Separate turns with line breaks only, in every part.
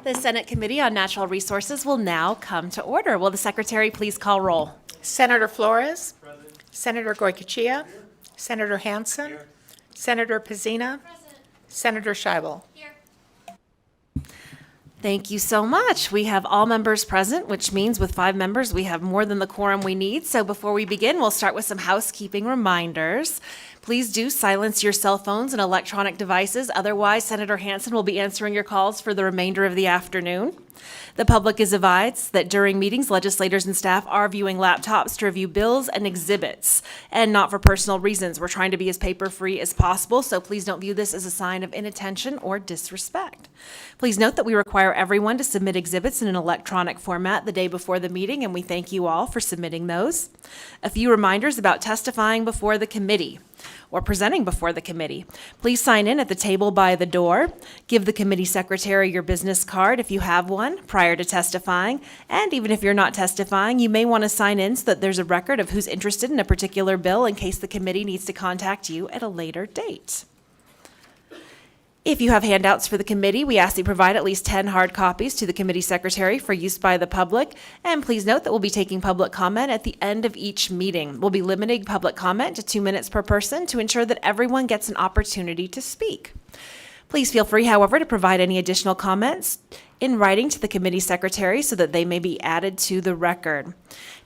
The Senate Committee on Natural Resources will now come to order. Will the Secretary please call roll?
Senator Flores. Present. Senator Goycochea. Senator Hansen. Senator Pizzina. Present. Senator Scheibel.
Here.
Thank you so much. We have all members present, which means with 5 members, we have more than the quorum we need. So before we begin, we'll start with some housekeeping reminders. Please do silence your cell phones and electronic devices. Otherwise, Senator Hansen will be answering your calls for the remainder of the afternoon. The public is advised that during meetings, legislators and staff are viewing laptops to review bills and exhibits, and not for personal reasons. We're trying to be as paper-free as possible, so please don't view this as a sign of inattention or disrespect. Please note that we require everyone to submit exhibits in an electronic format the day before the meeting, and we thank you all for submitting those. A few reminders about testifying before the committee or presenting before the committee. Please sign in at the table by the door. Give the committee secretary your business card if you have one prior to testifying. And even if you're not testifying, you may want to sign in so that there's a record of who's interested in a particular bill in case the committee needs to contact you at a later date. If you have handouts for the committee, we ask that you provide at least 10 hard copies to the committee secretary for use by the public. And please note that we'll be taking public comment at the end of each meeting. We'll be limiting public comment to 2 minutes per person to ensure that everyone gets an opportunity to speak. Please feel free, however, to provide any additional comments in writing to the committee secretary so that they may be added to the record.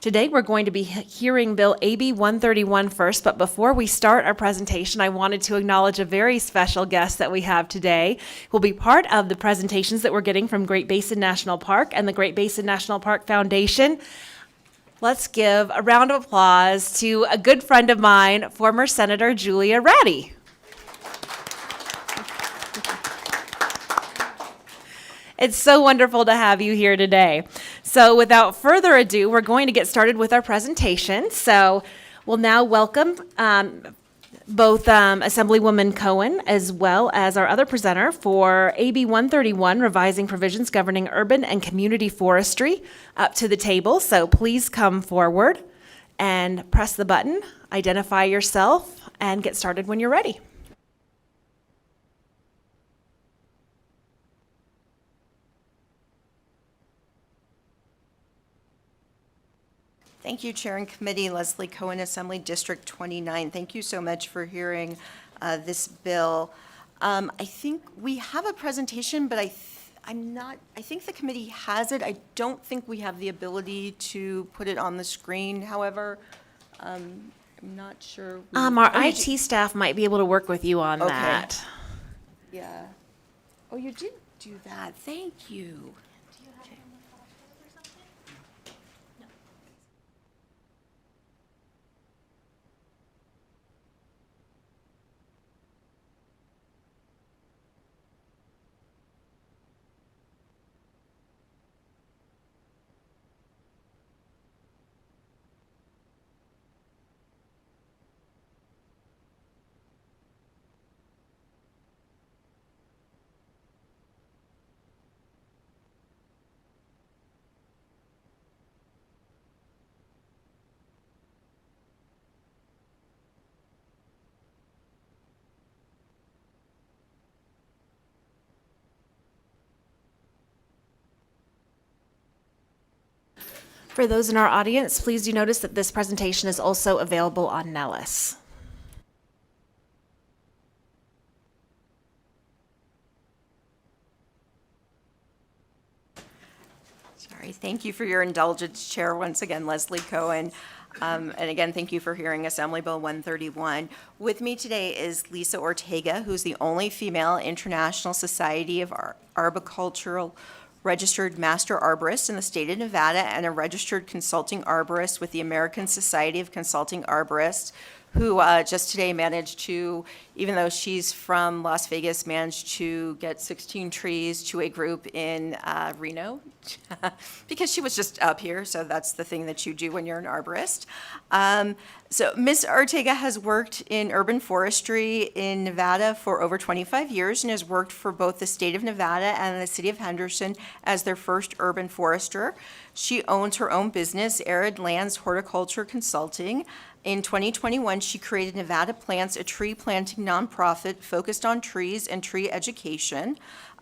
Today, we're going to be hearing Bill AB 131 first, but before we start our presentation, I wanted to acknowledge a very special guest that we have today, who will be part of the presentations that we're getting from Great Basin National Park and the Great Basin National Park Foundation. Let's give a round of applause to a good friend of mine, former Senator Julia Ratty. It's so wonderful to have you here today. So without further ado, we're going to get started with our presentation. So we'll now welcome both Assemblywoman Cohen as well as our other presenter for AB 131, Revising Provisions Governing Urban and Community Forestry, up to the table. So please come forward and press the button, identify yourself, and get started when you're ready.
Thank you, Chair and Committee. Leslie Cohen, Assembly District 29. Thank you so much for hearing this bill. I think we have a presentation, but I think the committee has it. I don't think we have the ability to put it on the screen, however. I'm not sure.
Our IT staff might be able to work with you on that.
Yeah. Oh, you did do that. Thank you.
For those in our audience, please do notice that this presentation is also available on Nellis.
Sorry, thank you for your indulgence, Chair. Once again, Leslie Cohen. And again, thank you for hearing Assembly Bill 131. With me today is Lisa Ortega, who's the only female International Society of Arboricultural registered master arborist in the state of Nevada and a registered consulting arborist with the American Society of Consulting Arborists, who just today managed to, even though she's from Las Vegas, managed to get 16 trees to a group in Reno because she was just up here, so that's the thing that you do when you're an arborist. So Ms. Ortega has worked in urban forestry in Nevada for over 25 years and has worked for both the state of Nevada and the city of Henderson as their first urban forester. She owns her own business, Arid Lands Horticulture Consulting. In 2021, she created Nevada Plants, a tree planting nonprofit focused on trees and tree education.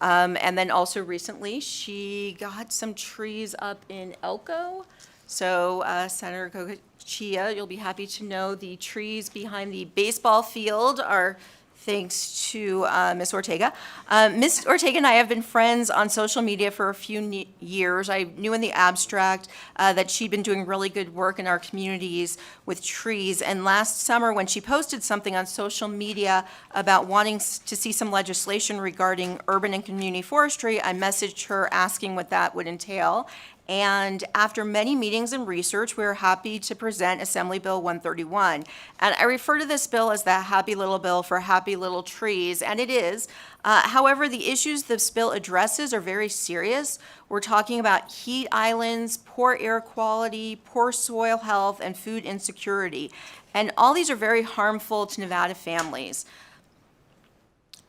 And then also recently, she got some trees up in Elko. So Senator Goicoechea, you'll be happy to know the trees behind the baseball field are thanks to Ms. Ortega. Ms. Ortega and I have been friends on social media for a few years. I knew in the abstract that she'd been doing really good work in our communities with trees. And last summer, when she posted something on social media about wanting to see some legislation regarding urban and community forestry, I messaged her asking what that would entail. And after many meetings and research, we're happy to present Assembly Bill 131. And I refer to this bill as the happy little bill for happy little trees, and it is. However, the issues this bill addresses are very serious. We're talking about heat islands, poor air quality, poor soil health, and food insecurity. And all these are very harmful to Nevada families.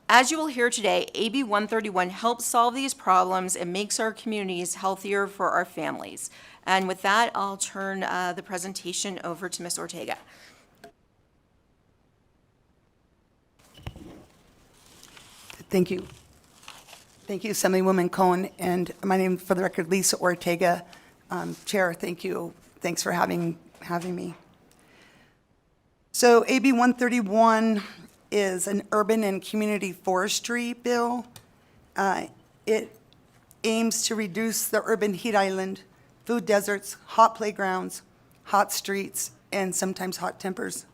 As you will hear today, AB 131 helps solve these problems and makes our communities healthier for our families. And with that, I'll turn the presentation over to Ms. Ortega.
Thank you. Thank you, Assemblywoman Cohen, and my name, for the record, Lisa Ortega. Chair, thank you. Thanks for having me. So AB 131 is an urban and community forestry bill. It aims to reduce the urban heat island, food deserts, hot playgrounds, hot streets, and sometimes hot tempers.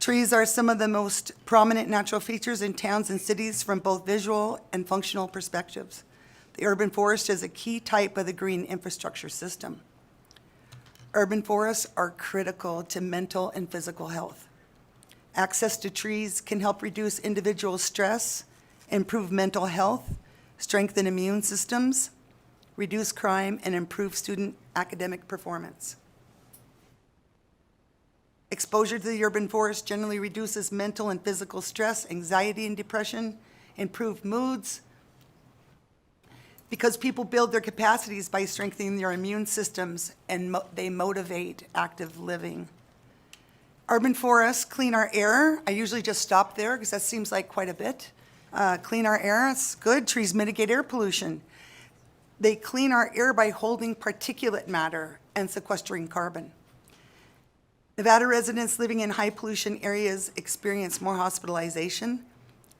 Trees are some of the most prominent natural features in towns and cities from both visual and functional perspectives. The urban forest is a key type of the green infrastructure system. Urban forests are critical to mental and physical health. Access to trees can help reduce individual stress, improve mental health, strengthen immune systems, reduce crime, and improve student academic performance. Exposure to the urban forest generally reduces mental and physical stress, anxiety and depression, improve moods, because people build their capacities by strengthening their immune systems, and they motivate active living. Urban forests clean our air. I usually just stop there because that seems like quite a bit. Clean our air, it's good. Trees mitigate air pollution. They clean our air by holding particulate matter and sequestering carbon. Nevada residents living in high pollution areas experience more hospitalization.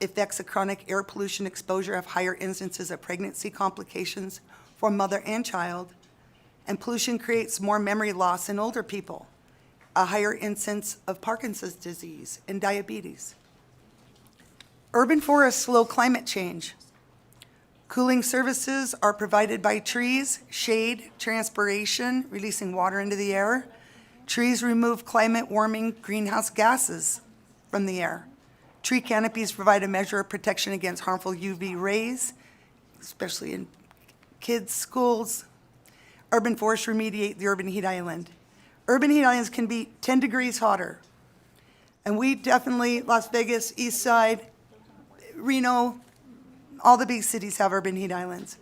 Effects of chronic air pollution exposure have higher instances of pregnancy complications for mother and child. And pollution creates more memory loss in older people, a higher incidence of Parkinson's disease and diabetes. Urban forests slow climate change. Cooling services are provided by trees, shade, transpiration, releasing water into the air. Trees remove climate warming greenhouse gases from the air. Tree canopies provide a measure of protection against harmful UV rays, especially in kids' schools. Urban forests remediate the urban heat island. Urban heat islands can be 10 degrees hotter. And we definitely, Las Vegas, East Side, Reno, all the big cities have urban heat islands.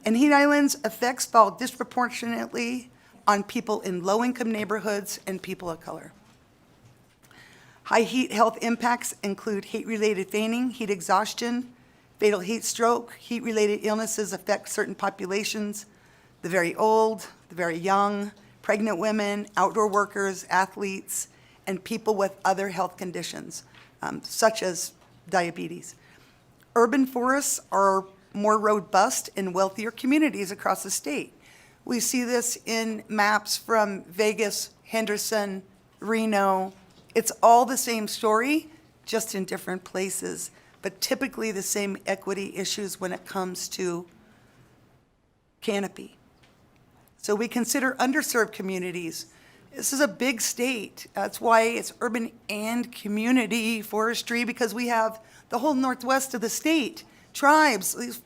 And heat islands effects fall disproportionately on people in low-income neighborhoods and people of color. High heat health impacts include heat-related fainting, heat exhaustion, fatal heat stroke. Heat-related illnesses affect certain populations, the very old, the very young, pregnant women, outdoor workers, athletes, and people with other health conditions, such as diabetes. Urban forests are more robust in wealthier communities across the state. We see this in maps from Vegas, Henderson, Reno. It's all the same story, just in different places, but typically the same equity issues when it comes to canopy. So we consider underserved communities. This is a big state. That's why it's urban and community forestry, because we have the whole northwest of the state, tribes. These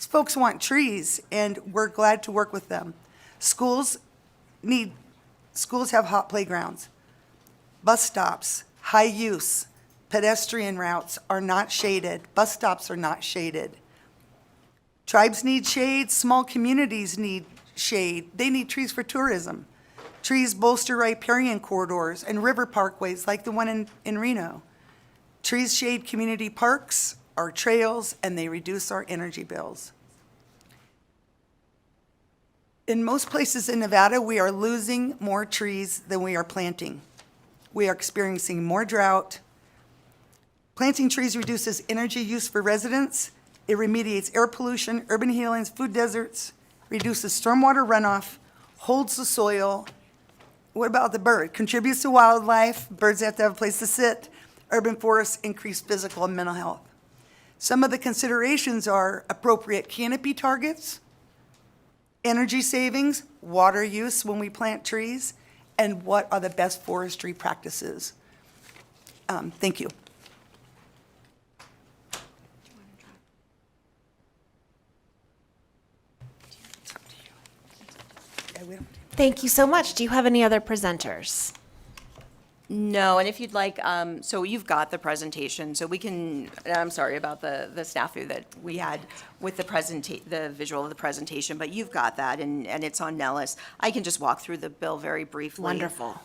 folks want trees, and we're glad to work with them. Schools have hot playgrounds. Bus stops, high use, pedestrian routes are not shaded. Bus stops are not shaded. Tribes need shade, small communities need shade. They need trees for tourism. Trees bolster riparian corridors and river parkways like the one in Reno. Trees shade community parks our trails, and they reduce our energy bills. In most places in Nevada, we are losing more trees than we are planting. We are experiencing more drought. Planting trees reduces energy use for residents. It remediates air pollution, urban healings, food deserts, reduces stormwater runoff, holds the soil. What about the bird? Contributes to wildlife. Birds have to have a place to sit. Urban forests increase physical and mental health. Some of the considerations are appropriate canopy targets, energy savings, water use when we plant trees, and what are the best forestry practices. Thank you.
Thank you so much. Do you have any other presenters?
No, and if you'd like, so you've got the presentation, so we can, and I'm sorry about the snafu that we had with the visual of the presentation, but you've got that, and it's on Nellis. I can just walk through the bill very briefly.
Wonderful.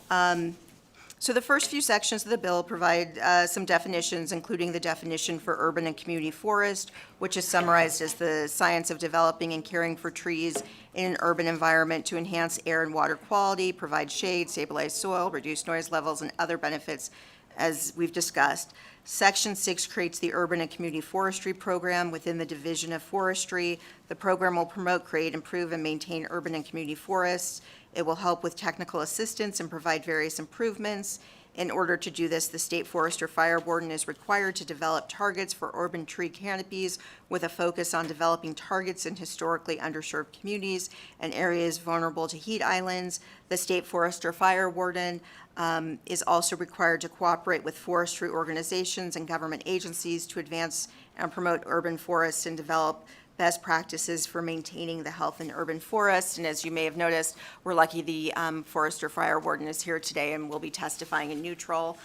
So the first few sections of the bill provide some definitions, including the definition for urban and community forest, which is summarized as the science of developing and caring for trees in an urban environment to enhance air and water quality, provide shade, stabilize soil, reduce noise levels, and other benefits, as we've discussed. Section 6 creates the Urban and Community Forestry Program within the Division of Forestry. The program will promote, create, improve, and maintain urban and community forests. It will help with technical assistance and provide various improvements. In order to do this, the State Forest or Fire Warden is required to develop targets for urban tree canopies with a focus on developing targets in historically underserved communities and areas vulnerable to heat islands. The State Forest or Fire Warden is also required to cooperate with forestry organizations and government agencies to advance and promote urban forests and develop best practices for maintaining the health in urban forests. And as you may have noticed, we're lucky the Forest or Fire Warden is here today and will be testifying in neutral.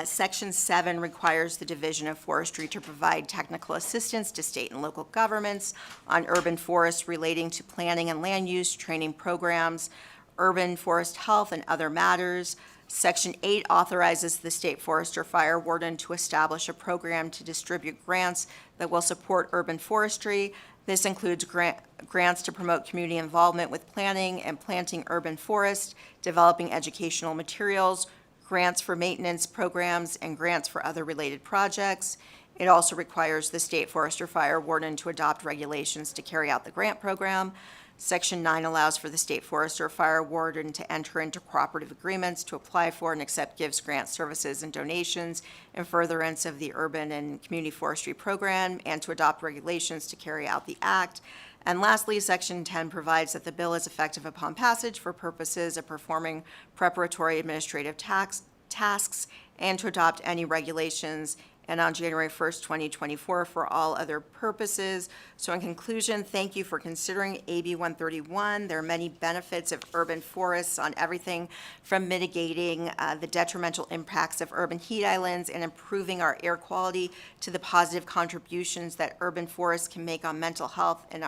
Section 7 requires the Division of Forestry to provide technical assistance to state and local governments on urban forests relating to planning and land use, training programs, urban forest health, and other matters. Section 8 authorizes the State Forest or Fire Warden to establish a program to distribute grants that will support urban forestry. This includes grants to promote community involvement with planning and planting urban forests, developing educational materials, grants for maintenance programs, and grants for other related projects. It also requires the State Forest or Fire Warden to adopt regulations to carry out the grant program. Section 9 allows for the State Forest or Fire Warden to enter into cooperative agreements to apply for and accept gifts, grants, services, and donations in furtherance of the Urban and Community Forestry Program, and to adopt regulations to carry out the act. And lastly, Section 10 provides that the bill is effective upon passage for purposes of performing preparatory administrative tasks and to adopt any regulations, and on January 1st, 2024 for all other purposes. So in conclusion, thank you for considering AB 131. There are many benefits of urban forests on everything from mitigating the detrimental impacts of urban heat islands and improving our air quality to the positive contributions that urban forests can make on mental health and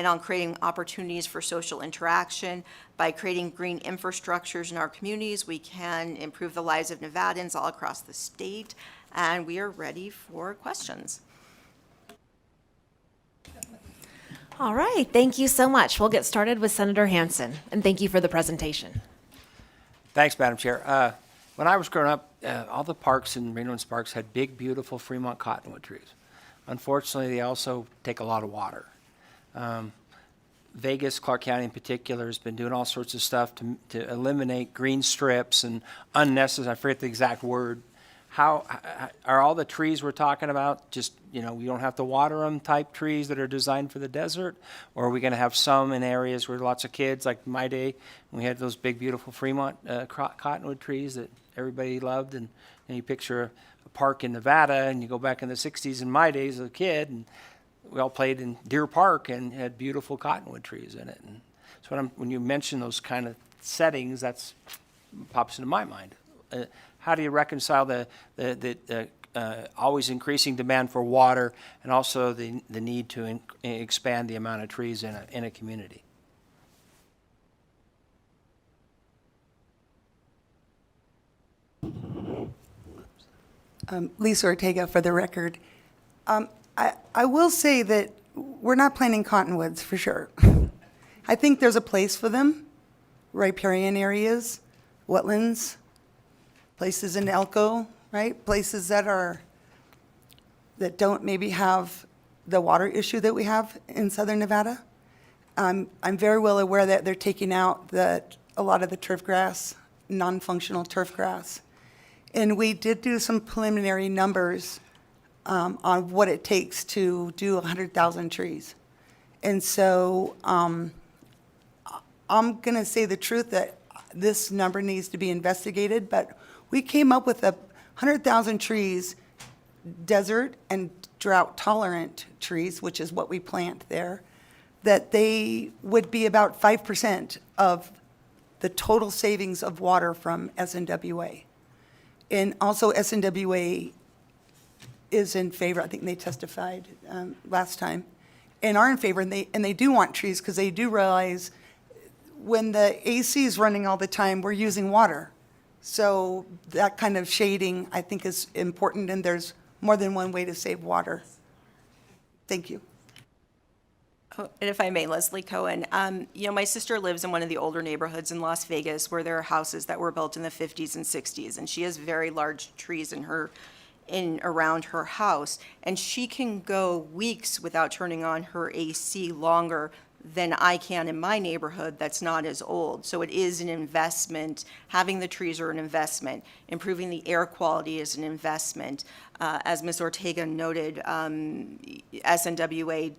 on creating opportunities for social interaction. By creating green infrastructures in our communities, we can improve the lives of Nevadans all across the state. And we are ready for questions.
All right, thank you so much. We'll get started with Senator Hansen, and thank you for the presentation.
Thanks, Madam Chair. When I was growing up, all the parks in Rainwoods Parks had big, beautiful Fremont cottonwood trees. Unfortunately, they also take a lot of water. Vegas, Clark County in particular, has been doing all sorts of stuff to eliminate green strips and unnecessary, I forget the exact word. How are all the trees we're talking about just, we don't have to water them type trees that are designed for the desert? Or are we going to have some in areas where lots of kids, like my day, we had those big, beautiful Fremont cottonwood trees that everybody loved? And you picture a park in Nevada, and you go back in the 60s in my days as a kid, and we all played in Deer Park and had beautiful cottonwood trees in it. And so when you mention those kind of settings, that's pops into my mind. How do you reconcile the always increasing demand for water and also the need to expand the amount of trees in a community?
Lisa Ortega, for the record. I will say that we're not planting cottonwoods for sure. I think there's a place for them, riparian areas, wetlands, places in Elko, right? Places that don't maybe have the water issue that we have in southern Nevada. I'm very well aware that they're taking out a lot of the turf grass, non-functional turf grass. And we did do some preliminary numbers on what it takes to do 100,000 trees. And so I'm going to say the truth that this number needs to be investigated, but we came up with 100,000 trees, desert and drought tolerant trees, which is what we plant there, that they would be about 5% of the total savings of water from SNWA. And also SNWA is in favor, I think they testified last time, and are in favor, and they do want trees because they do realize when the AC is running all the time, we're using water. So that kind of shading, I think, is important, and there's more than one way to save water. Thank you.
Oh, and if I may, Leslie Cohen, my sister lives in one of the older neighborhoods in Las Vegas where there are houses that were built in the 50s and 60s, and she has very large trees around her house, and she can go weeks without turning on her AC longer than I can in my neighborhood that's not as old. So it is an investment. Having the trees are an investment. Improving the air quality is an investment. As Ms. Ortega noted, SNWA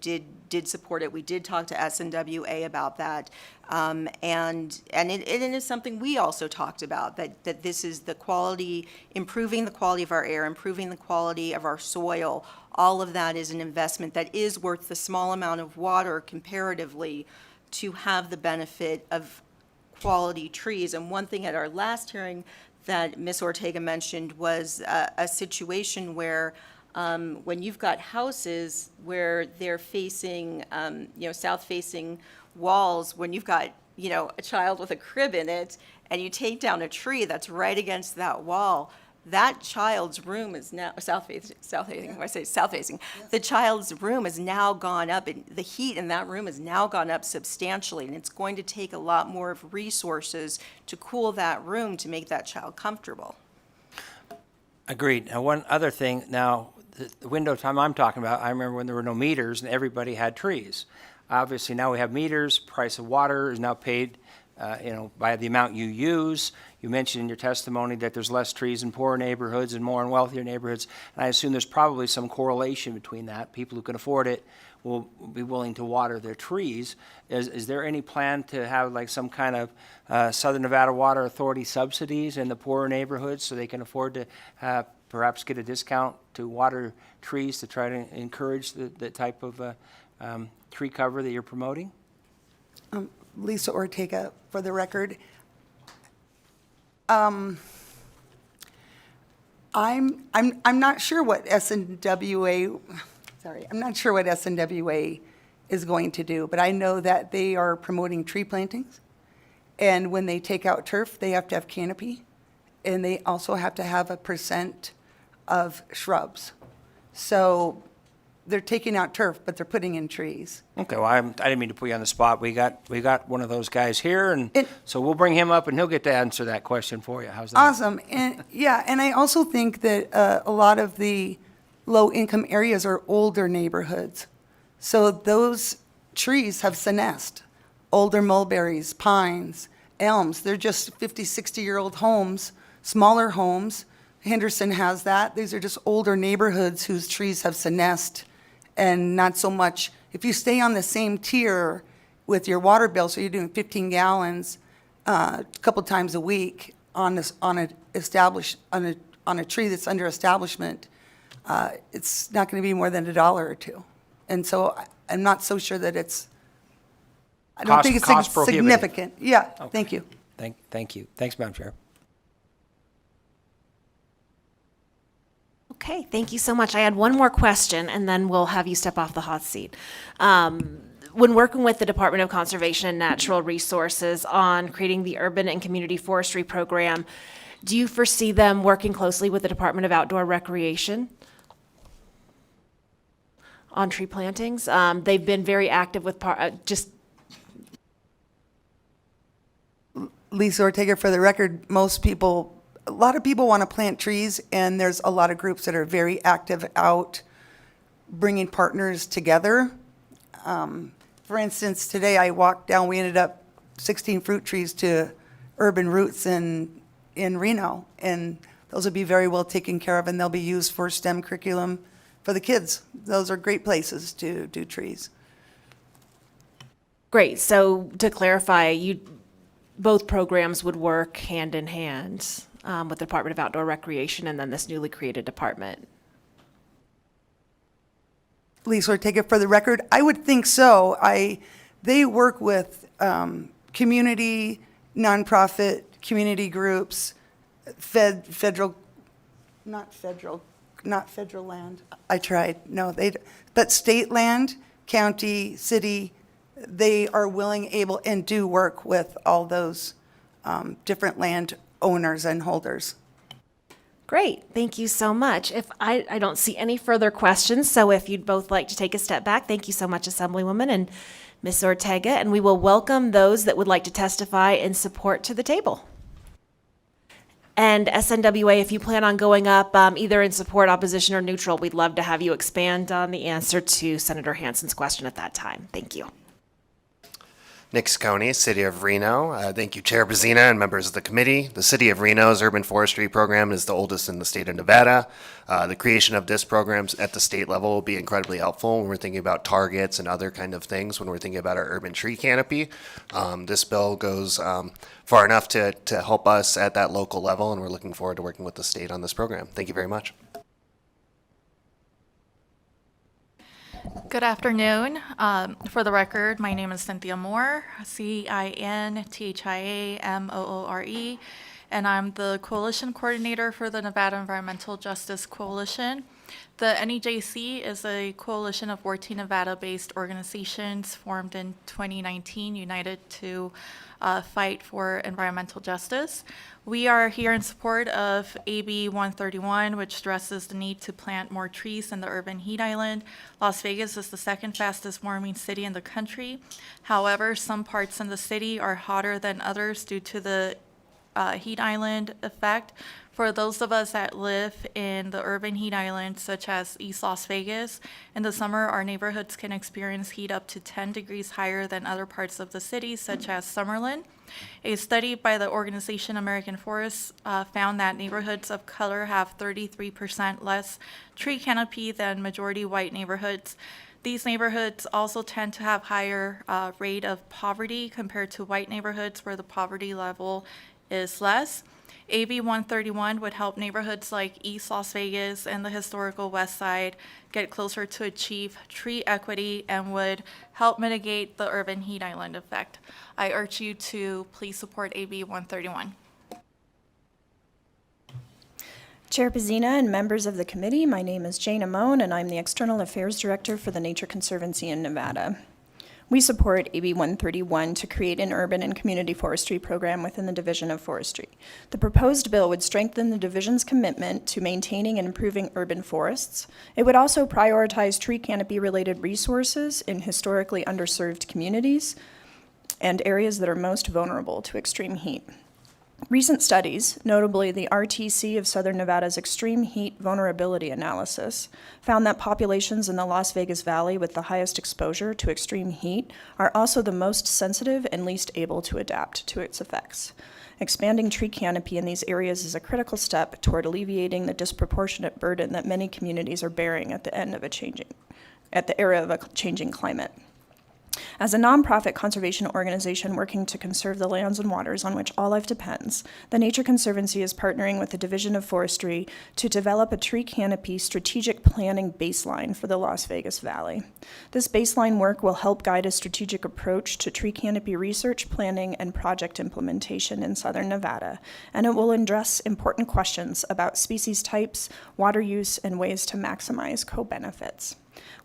did support it. We did talk to SNWA about that. And it is something we also talked about, that this is the quality, improving the quality of our air, improving the quality of our soil. All of that is an investment that is worth the small amount of water comparatively to have the benefit of quality trees. And one thing at our last hearing that Ms. Ortega mentioned was a situation where when you've got houses where they're facing, south-facing walls, when you've got, a child with a crib in it, and you take down a tree that's right against that wall, that child's room is now south-facing. When I say south-facing, the child's room has now gone up, and the heat in that room has now gone up substantially, and it's going to take a lot more of resources to cool that room to make that child comfortable.
Agreed. Now, one other thing, now, the window time I'm talking about, I remember when there were no meters and everybody had trees. Obviously, now we have meters, price of water is now paid by the amount you use. You mentioned in your testimony that there's less trees in poorer neighborhoods and more in wealthier neighborhoods. And I assume there's probably some correlation between that. People who can afford it will be willing to water their trees. Is there any plan to have like some kind of Southern Nevada Water Authority subsidies in the poorer neighborhoods so they can afford to perhaps get a discount to water trees to try to encourage the type of tree cover that you're promoting?
Lisa Ortega, for the record. I'm not sure what SNWA, I'm not sure what SNWA is going to do, but I know that they are promoting tree plantings. And when they take out turf, they have to have canopy. And they also have to have a % of shrubs. So they're taking out turf, but they're putting in trees.
Okay, well, I didn't mean to put you on the spot. We got one of those guys here, and so we'll bring him up, and he'll get to answer that question for you. How's that?
Awesome. And yeah, and I also think that a lot of the low-income areas are older neighborhoods. So those trees have senesced. Older mulberries, pines, elms, they're just 50, 60-year-old homes, smaller homes. Henderson has that. These are just older neighborhoods whose trees have senesced, and not so much. If you stay on the same tier with your water bill, so you're doing 15 gallons a couple times a week on a tree that's under establishment, it's not going to be more than $1 or $2. And so I'm not so sure that it's. I don't think it's
Cost prohibitive.
significant. Yeah.
Okay.
Thank you.
Thank you. Thanks, Madam Chair.
Okay, thank you so much. I had one more question, and then we'll have you step off the hot seat. When working with the Department of Conservation and Natural Resources on creating the Urban and Community Forestry Program, do you foresee them working closely with the Department of Outdoor Recreation? on tree plantings. They've been very active with just
Lisa Ortega, for the record, a lot of people want to plant trees, and there's a lot of groups that are very active out bringing partners together. For instance, today I walked down, we ended up 16 fruit trees to Urban Roots in Reno, and those will be very well taken care of, and they'll be used for STEM curriculum for the kids. Those are great places to do trees.
great. So to clarify, both programs would work hand in hand with the Department of Outdoor Recreation and then this newly created department.
Lisa Ortega, for the record, I would think so. They work with community, nonprofit, community groups, federal land. I tried. No, but state land, county, city, they are willing, able, and do work with all those different land owners and holders.
Great, thank you so much. If I don't see any further questions, so if you'd both like to take a step back, thank you so much, Assemblywoman and Ms. Ortega, and we will welcome those that would like to testify in support to the table. And SNWA, if you plan on going up either in support, opposition, or neutral, we'd love to have you expand on the answer to Senator Hansen's question at that time. Thank you.
Nick Scone, City of Reno. Thank you, Chair Bezina and members of the committee. The City of Reno's urban forestry program is the oldest in the state of Nevada. The creation of this program at the state level will be incredibly helpful when we're thinking about targets and other kind of things when we're thinking about our urban tree canopy. This bill goes far enough to help us at that local level, and we're looking forward to working with the state on this program. Thank you very much.
Good afternoon. For the record, my name is Cynthia Moore, CINTHIAMOORE, and I'm the Coalition Coordinator for the Nevada Environmental Justice Coalition. The NEJC is a coalition of 14 Nevada-based organizations formed in 2019, united to fight for environmental justice. We are here in support of AB 131, which stresses the need to plant more trees in the urban heat island. Las Vegas is the second fastest warming city in the country. However, some parts in the city are hotter than others due to the heat island effect. For those of us that live in the urban heat island, such as East Las Vegas, in the summer, our neighborhoods can experience heat up to 10 degrees higher than other parts of the city, such as Summerlin. A study by the organization American Forests found that neighborhoods of color have 33% less tree canopy than majority white neighborhoods. These neighborhoods also tend to have higher rate of poverty compared to white neighborhoods where the poverty level is less. AB 131 would help neighborhoods like East Las Vegas and the historical West Side get closer to achieve tree equity and would help mitigate the urban heat island effect. I urge you to please support AB 131.
Chair Bezina and members of the committee, my name is Jane Amone, and I'm the External Affairs Director for the Nature Conservancy in Nevada. We support AB 131 to create an urban and community forestry program within the Division of Forestry. The proposed bill would strengthen the division's commitment to maintaining and improving urban forests. It would also prioritize tree canopy-related resources in historically underserved communities and areas that are most vulnerable to extreme heat. Recent studies, notably the RTC of Southern Nevada's Extreme Heat Vulnerability Analysis, found that populations in the Las Vegas Valley with the highest exposure to extreme heat are also the most sensitive and least able to adapt to its effects. Expanding tree canopy in these areas is a critical step toward alleviating the disproportionate burden that many communities are bearing at the era of a changing climate. As a nonprofit conservation organization working to conserve the lands and waters on which all life depends, the Nature Conservancy is partnering with the Division of Forestry to develop a tree canopy strategic planning baseline for the Las Vegas Valley. This baseline work will help guide a strategic approach to tree canopy research, planning, and project implementation in Southern Nevada, and it will address important questions about species types, water use, and ways to maximize co-benefits.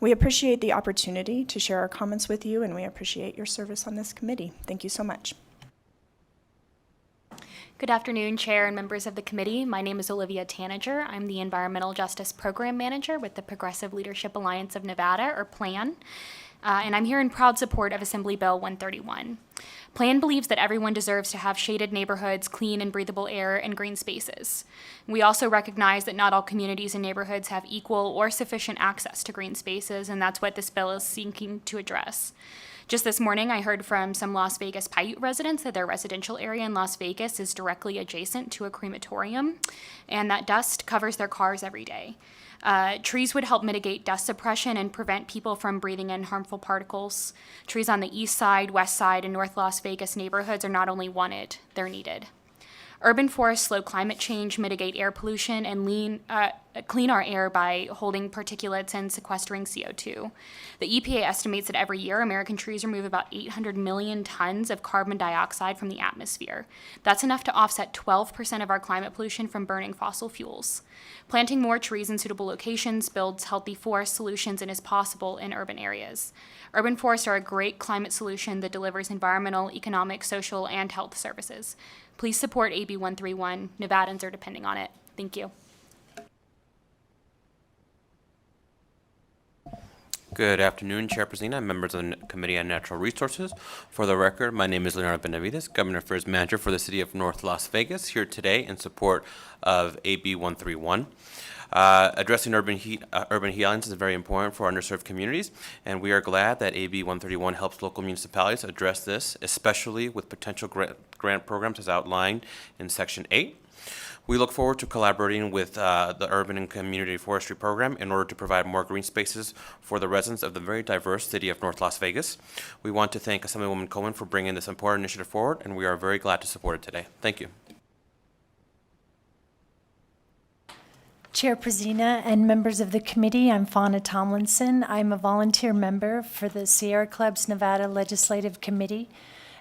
We appreciate the opportunity to share our comments with you, and we appreciate your service on this committee. Thank you so much.
Good afternoon, Chair and members of the committee. My name is Olivia Tanager. I'm the Environmental Justice Program Manager with the Progressive Leadership Alliance of Nevada, or PLAN, and I'm here in proud support of Assembly Bill 131. PLAN believes that everyone deserves to have shaded neighborhoods, clean and breathable air, and green spaces. We also recognize that not all communities and neighborhoods have equal or sufficient access to green spaces, and that's what this bill is seeking to address. Just this morning, I heard from some Las Vegas Paiute residents that their residential area in Las Vegas is directly adjacent to a crematorium, and that dust covers their cars every day. Trees would help mitigate dust suppression and prevent people from breathing in harmful particles. Trees on the east side, west side, and North Las Vegas neighborhoods are not only wanted, they're needed. Urban forests slow climate change, mitigate air pollution, and clean our air by holding particulates and sequestering CO2. The EPA estimates that every year American trees remove about 800 million tons of carbon dioxide from the atmosphere. That's enough to offset 12% of our climate pollution from burning fossil fuels. Planting more trees in suitable locations builds healthy forest solutions and is possible in urban areas. Urban forests are a great climate solution that delivers environmental, economic, social, and health services. Please support AB 131. Nevadans are depending on it. Thank you.
Good afternoon, Chair Presina and members of the Committee on Natural Resources. For the record, my name is Leonardo Benavides, Government Affairs Manager for the City of North Las Vegas, here today in support of AB 131. Addressing urban heat islands is very important for underserved communities, and we are glad that AB 131 helps local municipalities address this, especially with potential grant programs as outlined in Section 8. We look forward to collaborating with the Urban and Community Forestry Program in order to provide more green spaces for the residents of the very diverse city of North Las Vegas. We want to thank Assemblywoman Cohen for bringing this important initiative forward, and we are very glad to support it today. Thank you.
Chair Prezina and members of the committee, I'm Fauna Tomlinson. I'm a volunteer member for the Sierra Club's Nevada Legislative Committee.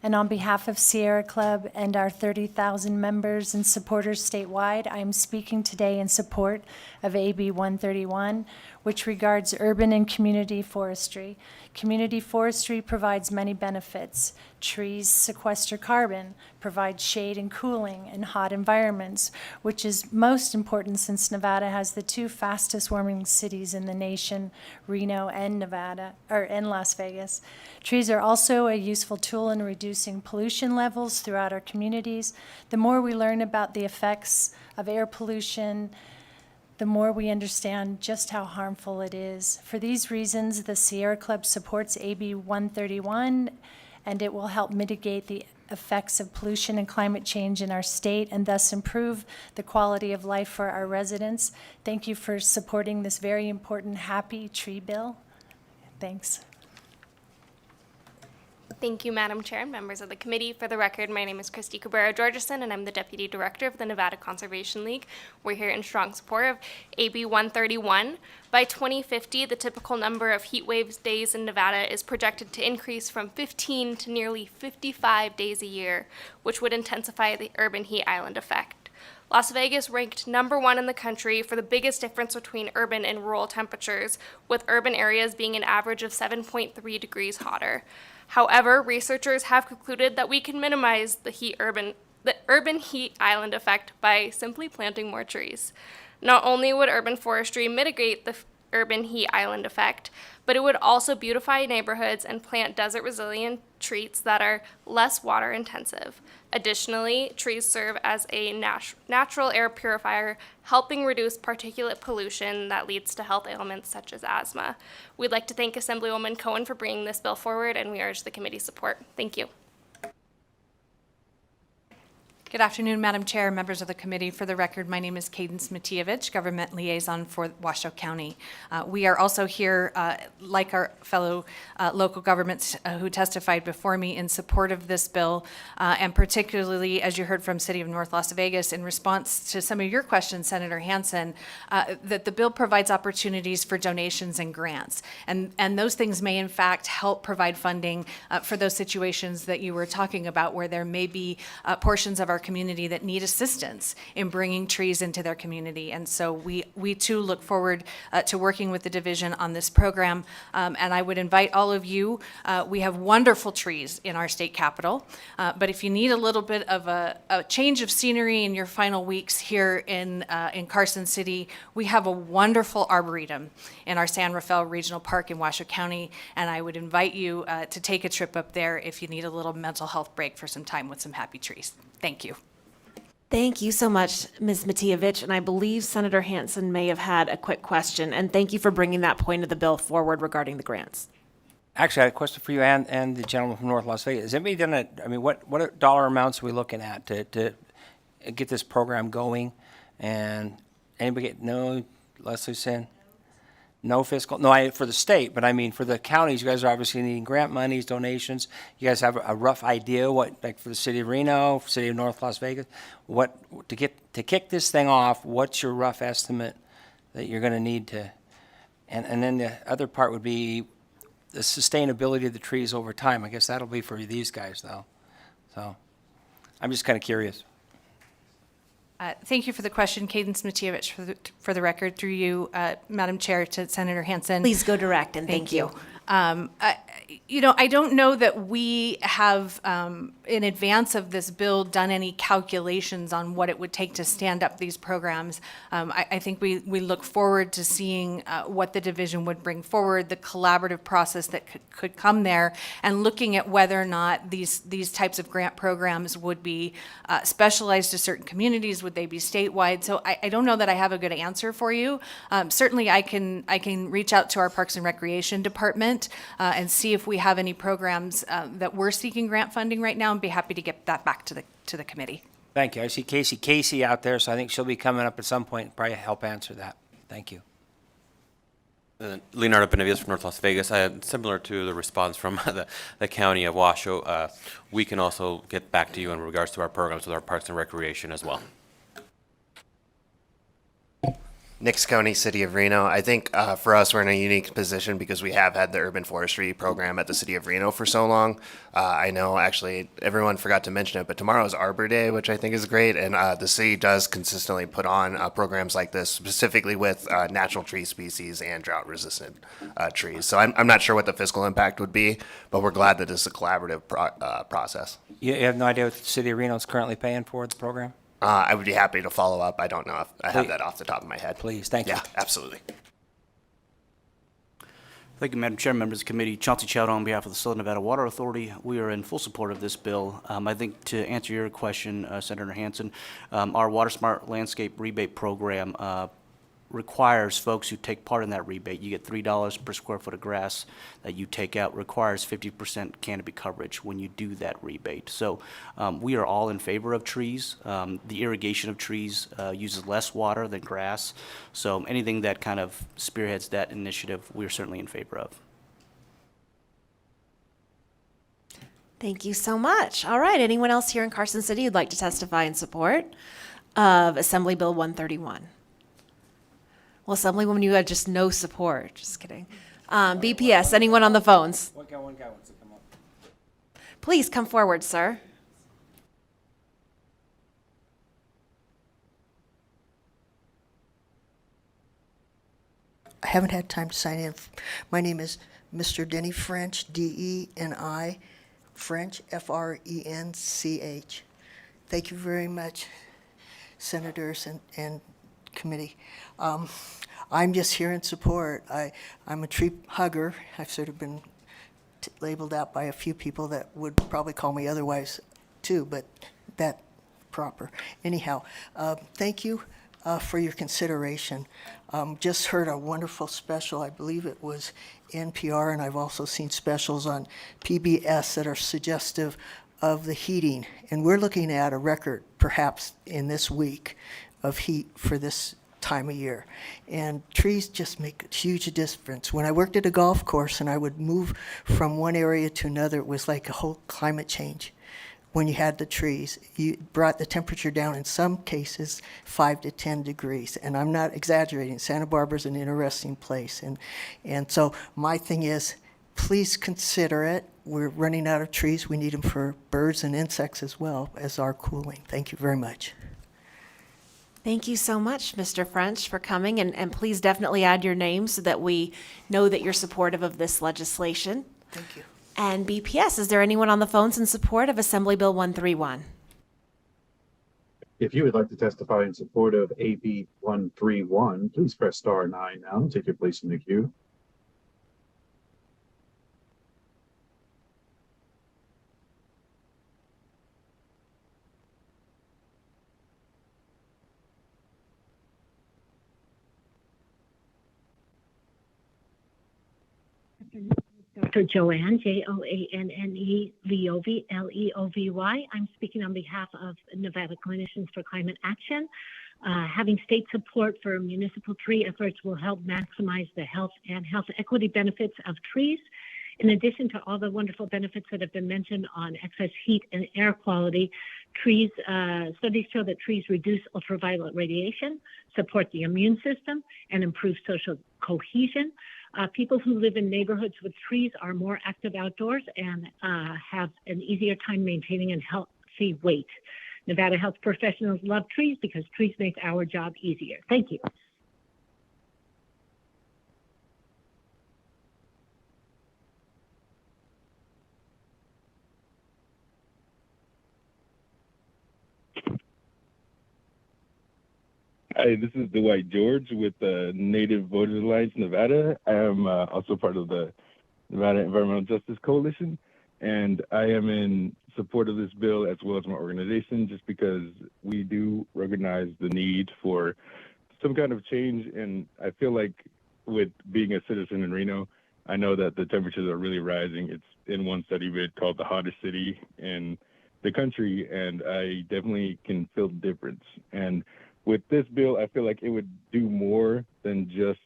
And on behalf of Sierra Club and our 30,000 members and supporters statewide, I am speaking today in support of AB 131, which regards urban and community forestry. Community forestry provides many benefits. Trees sequester carbon, provide shade and cooling in hot environments, which is most important since Nevada has the two fastest warming cities in the nation, Reno and Las Vegas. Trees are also a useful tool in reducing pollution levels throughout our communities. The more we learn about the effects of air pollution, the more we understand just how harmful it is. For these reasons, the Sierra Club supports AB 131, and it will help mitigate the effects of pollution and climate change in our state and thus improve the quality of life for our residents. Thank you for supporting this very important happy tree bill. Thanks.
Thank you, Madam Chair and members of the committee. For the record, my name is Christy Cabrera-Georgeson, and I'm the Deputy Director of the Nevada Conservation League. We're here in strong support of AB 131. By 2050, the typical number of heat waves days in Nevada is projected to increase from 15 to nearly 55 days a year, which would intensify the urban heat island effect. Las Vegas ranked #1 in the country for the biggest difference between urban and rural temperatures, with urban areas being an average of 7.3 degrees hotter. However, researchers have concluded that we can minimize the urban heat island effect by simply planting more trees. Not only would urban forestry mitigate the urban heat island effect, but it would also beautify neighborhoods and plant desert-resilient trees that are less water-intensive. Additionally, trees serve as a natural air purifier, helping reduce particulate pollution that leads to health ailments such as asthma. We'd like to thank Assemblywoman Cohen for bringing this bill forward, and we urge the committee's support. Thank you.
Good afternoon, Madam Chair, members of the committee. For the record, my name is Cadence Matievich, Government Liaison for Washoe County. We are also here, like our fellow local governments who testified before me, in support of this bill, and particularly, as you heard from City of North Las Vegas, in response to some of your questions, Senator Hansen, that the bill provides opportunities for donations and grants. And those things may, in fact, help provide funding for those situations that you were talking about, where there may be portions of our community that need assistance in bringing trees into their community. And so we too look forward to working with the division on this program. And I would invite all of you, we have wonderful trees in our state capitol, but if you need a little bit of a change of scenery in your final weeks here in Carson City, we have a wonderful arboretum in our San Rafael Regional Park in Washoe County, and I would invite you to take a trip up there if you need a little mental health break for some time with some happy trees. Thank you.
Thank you so much, Ms. Matievich, and I believe Senator Hansen may have had a quick question, and thank you for bringing that point of the bill forward regarding the grants.
Actually, I had a question for you and the gentleman from North Las Vegas. Has anybody done what dollar amounts are we looking at to get this program going? And anybody no, Leslie saying? No fiscal, no, for the state, but I mean, for the counties, you guys are obviously needing grant monies, donations. You guys have a rough idea what, like for the city of Reno, for city of North Las Vegas, what, to kick this thing off, what's your rough estimate that you're gonna need to, and then the other part would be the sustainability of the trees over time. I guess that'll be for these guys though. So, I'm just kinda curious.
Thank you for the question, Cadence Matievich, for the record, through you, Madam Chair, to Senator Hansen.
Please go direct, and thank you.
I don't know that we have, in advance of this bill, done any calculations on what it would take to stand up these programs. I think we look forward to seeing what the division would bring forward, the collaborative process that could come there, and looking at whether or not these types of grant programs would be specialized to certain communities, would they be statewide? So I don't know that I have a good answer for you. Certainly, I can reach out to our Parks and Recreation Department and see if we have any programs that we're seeking grant funding right now, and be happy to get that back to the committee.
Thank you. I see Casey out there, so I think she'll be coming up at some point and probably help answer that. Thank you.
Leonardo Benavides from North Las Vegas. Similar to the response from the county of Washoe, we can also get back to you in regards to our programs with our Parks and Recreation as well.
Nix County, City of Reno. I think for us, we're in a unique position because we have had the urban forestry program at the City of Reno for so long. I know actually everyone forgot to mention it, but tomorrow is Arbor Day, which I think is great. And the city does consistently put on programs like this, specifically with natural tree species and drought resistant trees. So I'm not sure what the fiscal impact would be, but we're glad that it's a collaborative process.
You have no idea what the City of Reno is currently paying for the program?
I would be happy to follow up. I don't know if I have that off the top of my head.
Please, thank you.
Yeah, absolutely.
Thank you, Madam Chair, members of the committee. Chauncey Chowda on behalf of the Southern Nevada Water Authority. We are in full support of this bill. I think to answer your question, Senator Hansen, our Water Smart Landscape Rebate Program requires folks who take part in that rebate, you get $3 per square foot of grass that you take out, requires 50% canopy coverage when you do that rebate. So we are all in favor of trees. The irrigation of trees uses less water than grass. So anything that kind of spearheads that initiative, we're certainly in favor of.
Thank you so much. All right, anyone else here in Carson City who'd like to testify in support of Assembly Bill 131? Well, Assemblywoman, you had just no support. Just kidding. BPS, anyone on the phones?
One guy wants to come up.
Please come forward, sir.
I haven't had time to sign in. My name is Mr. Denny French, D-E-N-I, French, F-R-E-N-C-H. Thank you very much, senators and committee. I'm just here in support. I'm a tree hugger. I've sort of been labeled out by a few people that would probably call me otherwise too, but that proper. Anyhow, thank you for your consideration. Just heard a wonderful special. I believe it was NPR, and I've also seen specials on PBS that are suggestive of the heating. And we're looking at a record, perhaps in this week, of heat for this time of year. And trees just make a huge difference. When I worked at a golf course and I would move from one area to another, it was like a whole climate change. When you had the trees, you brought the temperature down in some cases 5 to 10 degrees. And I'm not exaggerating. Santa Barbara's an interesting place. And so my thing is, please consider it. we're running out of trees. We need them for birds and insects as well as our cooling. Thank you very much.
Thank you so much, Mr. French, for coming, and please definitely add your name so that we know that you're supportive of this legislation.
Thank you.
And BPS, is there anyone on the phones in support of Assembly Bill 131?
If you would like to testify in support of AB 131, please press star 9 now. Take your place in the queue.
Dr. Joanne, Joanne Leovy, Leovy. I'm speaking on behalf of Nevada Clinicians for Climate Action. Having state support for municipal tree efforts will help maximize the health and health equity benefits of trees. In addition to all the wonderful benefits that have been mentioned on excess heat and air quality, studies show that trees reduce ultraviolet radiation, support the immune system, and improve social cohesion. People who live in neighborhoods with trees are more active outdoors and have an easier time maintaining a healthy weight. Nevada health professionals love trees because trees make our job easier. Thank you.
Hi, this is Dwight George with the Native Voters Alliance Nevada. I am also part of the Nevada Environmental Justice Coalition, and I am in support of this bill as well as my organization just because we do recognize the need for some kind of change. And I feel like with being a citizen in Reno, I know that the temperatures are really rising. It's in one study bit called the hottest city in the country, and I definitely can feel the difference. And with this bill, I feel like it would do more than just,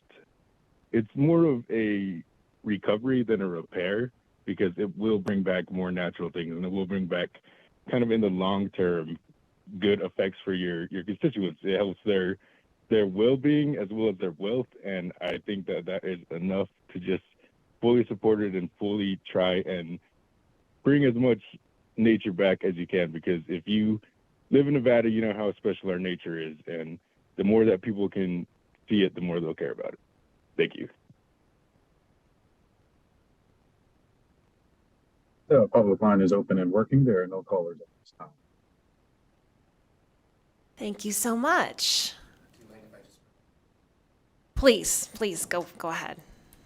it's more of a recovery than a repair, because it will bring back more natural things, and it will bring back kind of in the long term good effects for your constituents. It helps their well-being as well as their wealth, and I think that that is enough to just fully support it and fully try and bring as much nature back as you can, because if you live in Nevada, you know how special our nature is, and the more that people can see it, the more they'll care about it. Thank you.
The public line is open and working. There are no callers at this time.
Thank you so much. Please go ahead.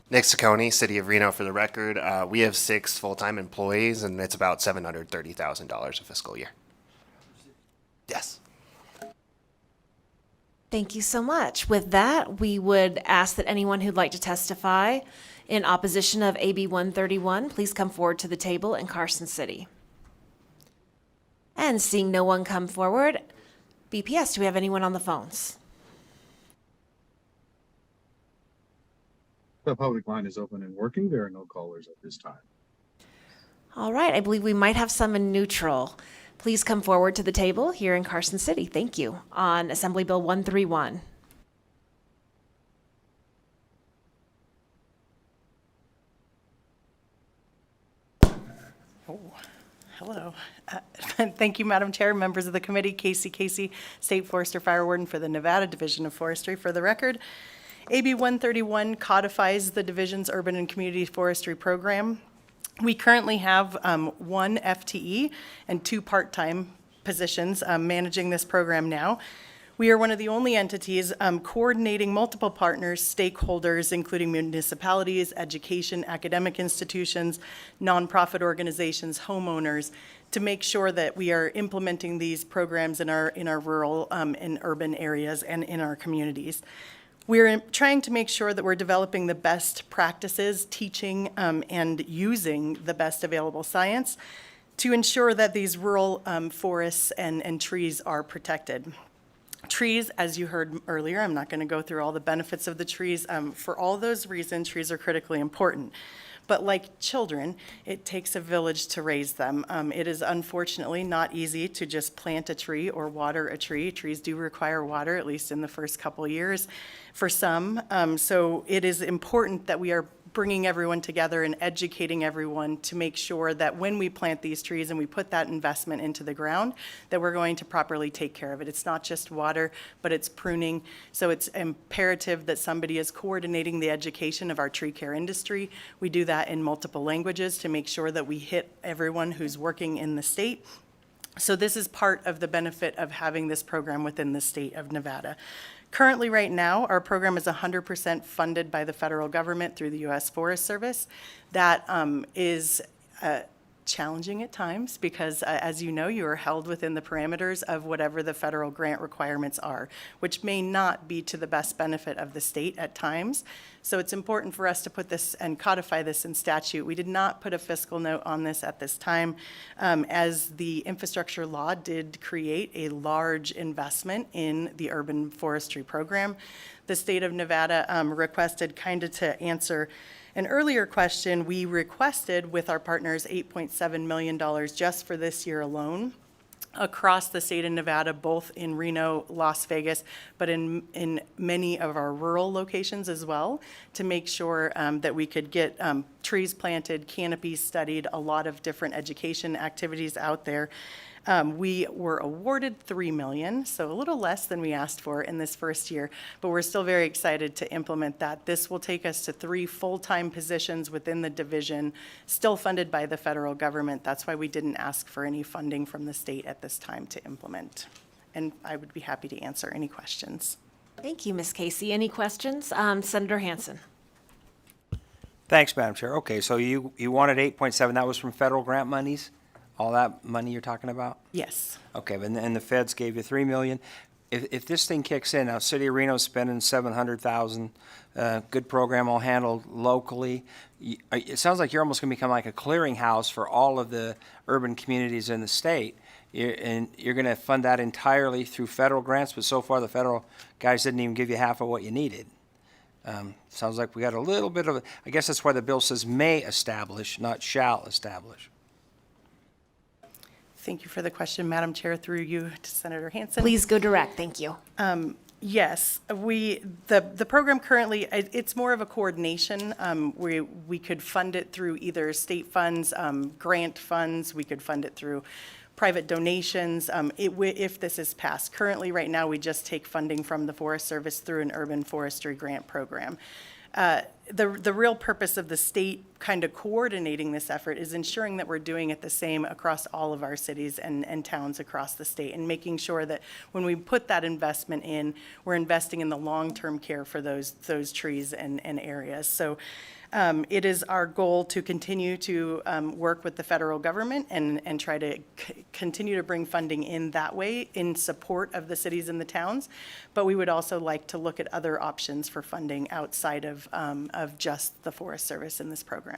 Nick Ciccone, City of Reno, for the record. We have 6 full-time employees, and it's about $730,000 a fiscal year. Yes.
Thank you so much. With that, we would ask that anyone who'd like to testify in opposition of AB 131, please come forward to the table in Carson City. And seeing no one come forward, BPS, do we have anyone on the phones?
The public line is open and working. There are no callers at this time.
All right, I believe we might have some in neutral. Please come forward to the table here in Carson City. Thank you. On Assembly Bill 131.
Hello. Thank you, Madam Chair, members of the committee. Casey, State Forester Fire Warden for the Nevada Division of Forestry. For the record, AB 131 codifies the division's urban and community forestry program. We currently have 1 FTE and 2 part-time positions managing this program now. We are one of the only entities coordinating multiple partners, stakeholders, including municipalities, education, academic institutions, nonprofit organizations, homeowners, to make sure that we are implementing these programs in our rural and urban areas and in our communities. We're trying to make sure that we're developing the best practices, teaching and using the best available science to ensure that these rural forests and trees are protected. Trees, as you heard earlier, I'm not going to go through all the benefits of the trees. For all those reasons, trees are critically important. But like children, it takes a village to raise them. It is unfortunately not easy to just plant a tree or water a tree. Trees do require water, at least in the first couple years for some. So it is important that we are bringing everyone together and educating everyone to make sure that when we plant these trees and we put that investment into the ground, that we're going to properly take care of it. It's not just water, but it's pruning. So it's imperative that somebody is coordinating the education of our tree care industry. We do that in multiple languages to make sure that we hit everyone who's working in the state. So this is part of the benefit of having this program within the state of Nevada. Currently, right now, our program is 100% funded by the federal government through the U.S. Forest Service. That is challenging at times because, as you know, you are held within the parameters of whatever the federal grant requirements are, which may not be to the best benefit of the state at times. So it's important for us to put this and codify this in statute. We did not put a fiscal note on this at this time, as the infrastructure law did create a large investment in the urban forestry program. The state of Nevada requested, kind of to answer an earlier question, we requested with our partners $8.7 million just for this year alone across the state of Nevada, both in Reno, Las Vegas, but in many of our rural locations as well, to make sure that we could get trees planted, canopies studied, a lot of different education activities out there. We were awarded $3 million, so a little less than we asked for in this first year, but we're still very excited to implement that. This will take us to 3 full-time positions within the division, still funded by the federal government. That's why we didn't ask for any funding from the state at this time to implement. And I would be happy to answer any questions.
Thank you, Ms. Casey. Any questions? Senator Hansen.
Thanks, Madam Chair. Okay, so you wanted 8.7, that was from federal grant monies? All that money you're talking about?
Yes.
Okay, and the feds gave you $3 million. If this thing kicks in, now City of Reno's spending $700,000, good program all handled locally. It sounds like you're almost going to become like a clearinghouse for all of the urban communities in the state. And you're going to fund that entirely through federal grants, but so far the federal guys didn't even give you half of what you needed. Sounds like we got a little bit of, I guess that's why the bill says may establish, not shall establish.
Thank you for the question, Madam Chair, through you to Senator Hansen.
Please go direct. Thank you.
Yes, the program currently, it's more of a coordination. We could fund it through either state funds, grant funds, we could fund it through private donations, if this is passed. Currently, right now, we just take funding from the Forest Service through an urban forestry grant program. The real purpose of the state kind of coordinating this effort is ensuring that we're doing it the same across all of our cities and towns across the state, and making sure that when we put that investment in, we're investing in the long-term care for those trees and areas. So it is our goal to continue to work with the federal government and try to continue to bring funding in that way in support of the cities and the towns. But we would also like to look at other options for funding outside of just the Forest Service in this program.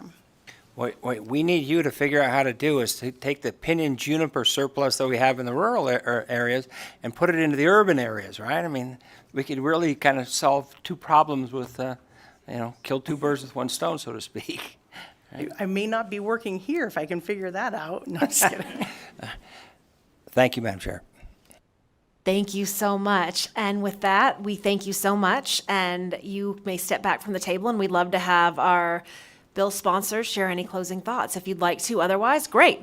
What we need you to figure out how to do is to take the pinyon juniper surplus that we have in the rural areas and put it into the urban areas, right? I mean, we could really kind of solve 2 problems with kill 2 birds with 1 stone, so to speak.
I may not be working here if I can figure that out. No, just kidding.
Thank you, Madam Chair.
Thank you so much. And with that, we thank you so much. And you may step back from the table, and we'd love to have our bill sponsors share any closing thoughts if you'd like to. Otherwise, great.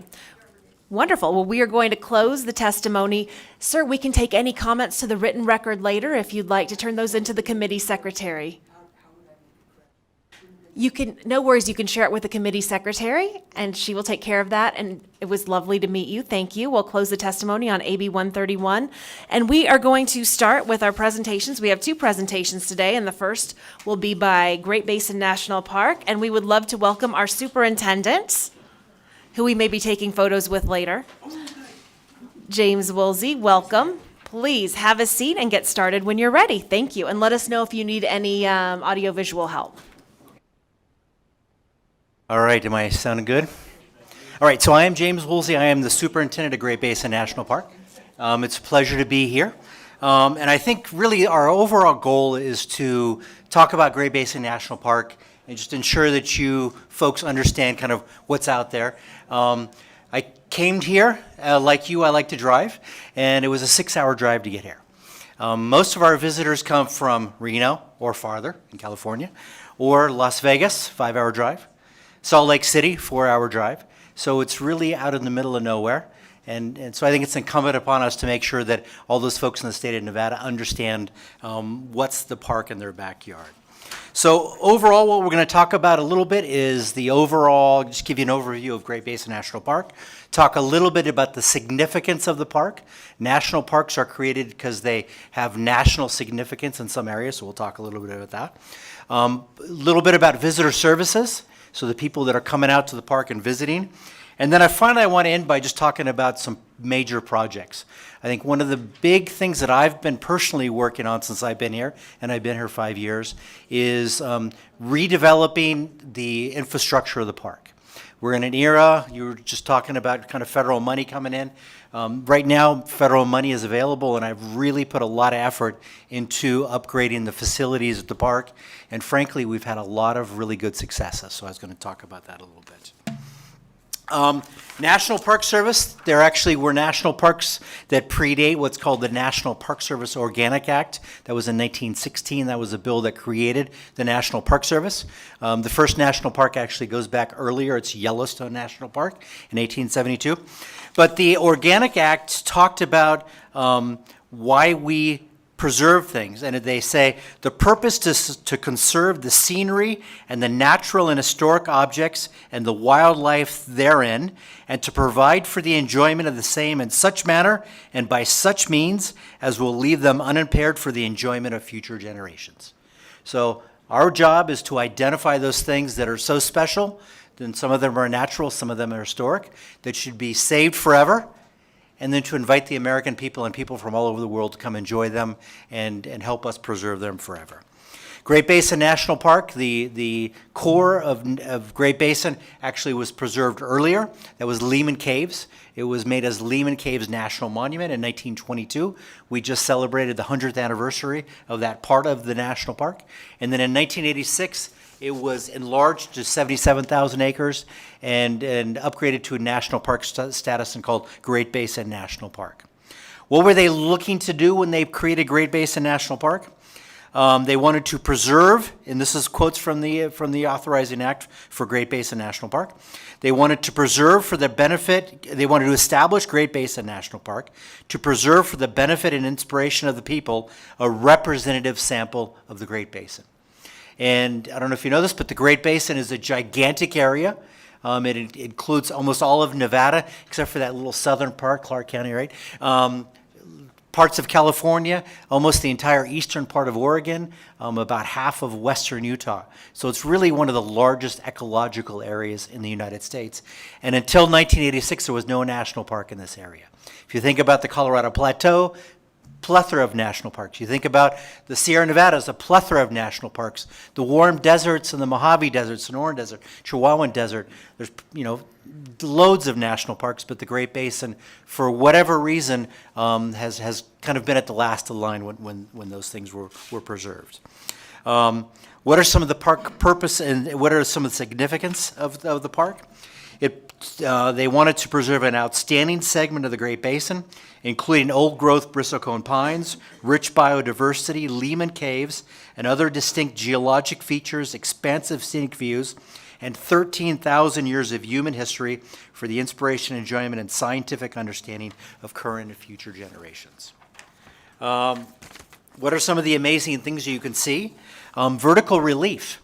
Wonderful. Well, we are going to close the testimony. Sir, we can take any comments to the written record later if you'd like to turn those into the committee secretary. You can, no worries, you can share it with the committee secretary, and she will take care of that. And it was lovely to meet you. Thank you. We'll close the testimony on AB 131. And we are going to start with our presentations. We have 2 presentations today, and the first will be by Great Basin National Park. And we would love to welcome our superintendent, who we may be taking photos with later. James Woolsey, welcome. Please have a seat and get started when you're ready. Thank you. And let us know if you need any audiovisual help.
All right, am I sounding good? All right, so I am James Woolsey. I am the superintendent of Great Basin National Park. It's a pleasure to be here. And I think really our overall goal is to talk about Great Basin National Park and just ensure that you folks understand kind of what's out there. I came here, like you, I like to drive, and it was a 6-hour drive to get here. Most of our visitors come from Reno or farther in California, or Las Vegas, 5-hour drive, Salt Lake City, 4-hour drive. So it's really out in the middle of nowhere. And so I think it's incumbent upon us to make sure that all those folks in the state of Nevada understand what's the park in their backyard. So overall, what we're going to talk about a little bit is the overall, just give you an overview of Great Basin National Park, talk a little bit about the significance of the park. National parks are created because they have national significance in some areas, so we'll talk a little bit about that. A little bit about visitor services, so the people that are coming out to the park and visiting. And then I want to end by just talking about some major projects. I think one of the big things that I've been personally working on since I've been here, and I've been here 5 years, is redeveloping the infrastructure of the park. We're in an era, you were just talking about kind of federal money coming in. Right now, federal money is available, and I've really put a lot of effort into upgrading the facilities at the park. And frankly, we've had a lot of really good successes, so I was going to talk about that a little bit. National Park Service, there actually were national parks that predate what's called the National Park Service Organic Act. That was in 1916. That was a bill that created the National Park Service. The first national park actually goes back earlier. It's Yellowstone National Park in 1872. But the Organic Act talked about why we preserve things, and they say the purpose is to conserve the scenery and the natural and historic objects and the wildlife therein, and to provide for the enjoyment of the same in such manner and by such means as will leave them unimpaired for the enjoyment of future generations. So our job is to identify those things that are so special, then some of them are natural, some of them are historic, that should be saved forever, and then to invite the American people and people from all over the world to come enjoy them and help us preserve them forever. Great Basin National Park, the core of Great Basin actually was preserved earlier. That was Lehman Caves. It was made as Lehman Caves National Monument in 1922. We just celebrated the 100th anniversary of that part of the national park. And then in 1986, it was enlarged to 77,000 acres and upgraded to a national park status and called Great Basin National Park. What were they looking to do when they created Great Basin National Park? They wanted to preserve, and this is quotes from the authorizing act for Great Basin National Park. They wanted to preserve for the benefit, they wanted to establish Great Basin National Park to preserve for the benefit and inspiration of the people a representative sample of the Great Basin. And I don't know if you know this, but the Great Basin is a gigantic area. It includes almost all of Nevada, except for that little southern part, Clark County, right? Parts of California, almost the entire eastern part of Oregon, about half of western Utah. So it's really one of the largest ecological areas in the United States. And until 1986, there was no national park in this area. If you think about the Colorado Plateau, plethora of national parks. You think about the Sierra Nevadas, a plethora of national parks. The warm deserts and the Mojave Desert, Sonoran Desert, Chihuahuan Desert. There's, loads of national parks, but the Great Basin, for whatever reason, has kind of been at the last of the line when those things were preserved. What are some of the park purpose and what are some of the significance of the park? They wanted to preserve an outstanding segment of the Great Basin, including old-growth bristlecone pines, rich biodiversity, Lehman Caves, and other distinct geologic features, expansive scenic views, and 13,000 years of human history for the inspiration, enjoyment, and scientific understanding of current and future generations. What are some of the amazing things you can see? Vertical relief.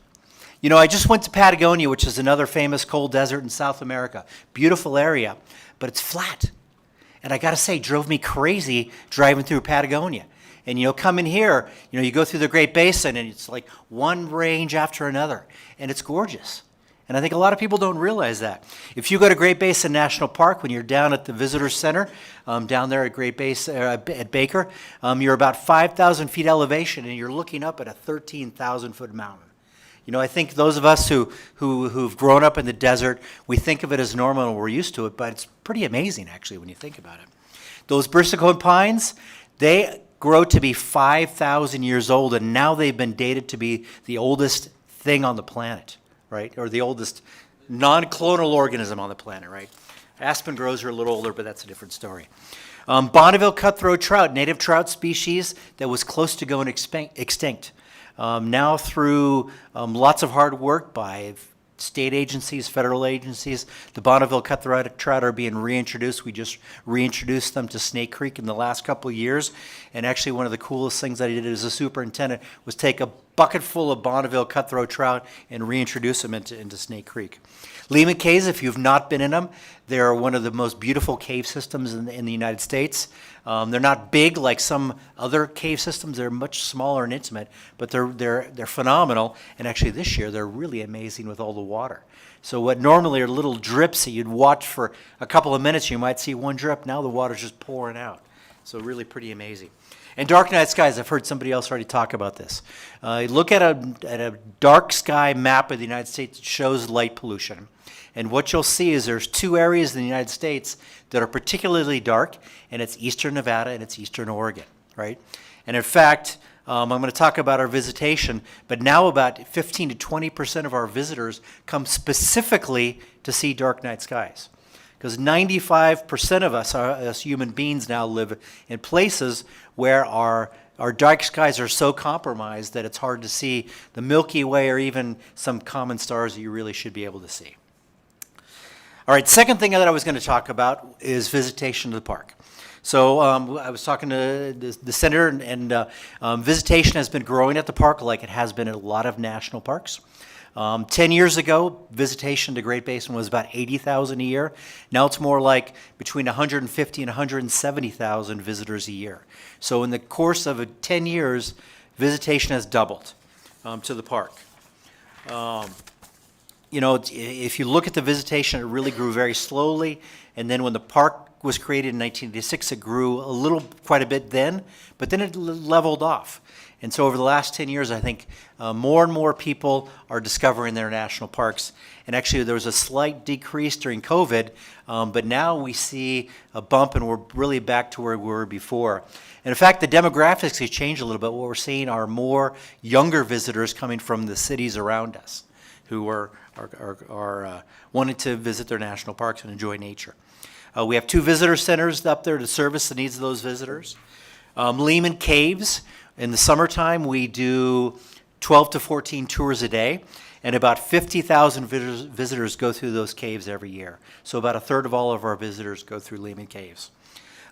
I just went to Patagonia, which is another famous cold desert in South America. Beautiful area, but it's flat. And I got to say, it drove me crazy driving through Patagonia. And, coming here, you go through the Great Basin, and it's like one range after another. And it's gorgeous. And I think a lot of people don't realize that. If you go to Great Basin National Park, when you're down at the Visitor Center, down there at Great Basin, at Baker, you're about 5,000 feet elevation, and you're looking up at a 13,000-foot mountain. I think those of us who've grown up in the desert, we think of it as normal and we're used to it, but it's pretty amazing, actually, when you think about it. Those bristlecone pines, they grow to be 5,000 years old, and now they've been dated to be the oldest thing on the planet, right? Or the oldest non-clonal organism on the planet, right? Aspen grows are a little older, but that's a different story. Bonneville cutthroat trout, native trout species that was close to going extinct. Now through lots of hard work by state agencies, federal agencies, the Bonneville cutthroat trout are being reintroduced. We just reintroduced them to Snake Creek in the last couple of years. And actually one of the coolest things that I did as a superintendent was take a bucket full of Bonneville cutthroat trout and reintroduce them into Snake Creek. Lehman Caves, if you've not been in them, they're one of the most beautiful cave systems in the United States. They're not big like some other cave systems. They're much smaller and intimate, but they're phenomenal. And actually this year they're really amazing with all the water. So what normally are little drips that you'd watch for a couple of minutes, you might see one drip. Now the water's just pouring out. So really pretty amazing. And dark night skies, I've heard somebody else already talk about this. Look at a dark sky map of the United States that shows light pollution. And what you'll see is there's two areas in the United States that are particularly dark, and it's eastern Nevada and it's eastern Oregon, right? And in fact, I'm going to talk about our visitation, but now about 15 to 20% of our visitors come specifically to see dark night skies. Because 95% of us human beings now live in places where our dark skies are so compromised that it's hard to see the Milky Way or even some common stars that you really should be able to see. All right, second thing that I was going to talk about is visitation to the park. So I was talking to the senator, and visitation has been growing at the park like it has been at a lot of national parks. 10 years ago, visitation to Great Basin was about 80,000 a year. Now it's more like between 150 and 170,000 visitors a year. So in the course of 10 years, visitation has doubled to the park. You know, if you look at the visitation, it really grew very slowly. And then when the park was created in 1986, it grew quite a bit then, but then it leveled off. And so over the last 10 years, I think more and more people are discovering their national parks. And actually, there was a slight decrease during COVID, but now we see a bump, and we're really back to where we were before. And in fact, the demographics have changed a little bit. What we're seeing are more younger visitors coming from the cities around us who are wanting to visit their national parks and enjoy nature. We have 2 visitor centers up there to service the needs of those visitors. Lehman Caves, in the summertime, we do 12 to 14 tours a day, and about 50,000 visitors go through those caves every year. So about a third of all of our visitors go through Lehman Caves.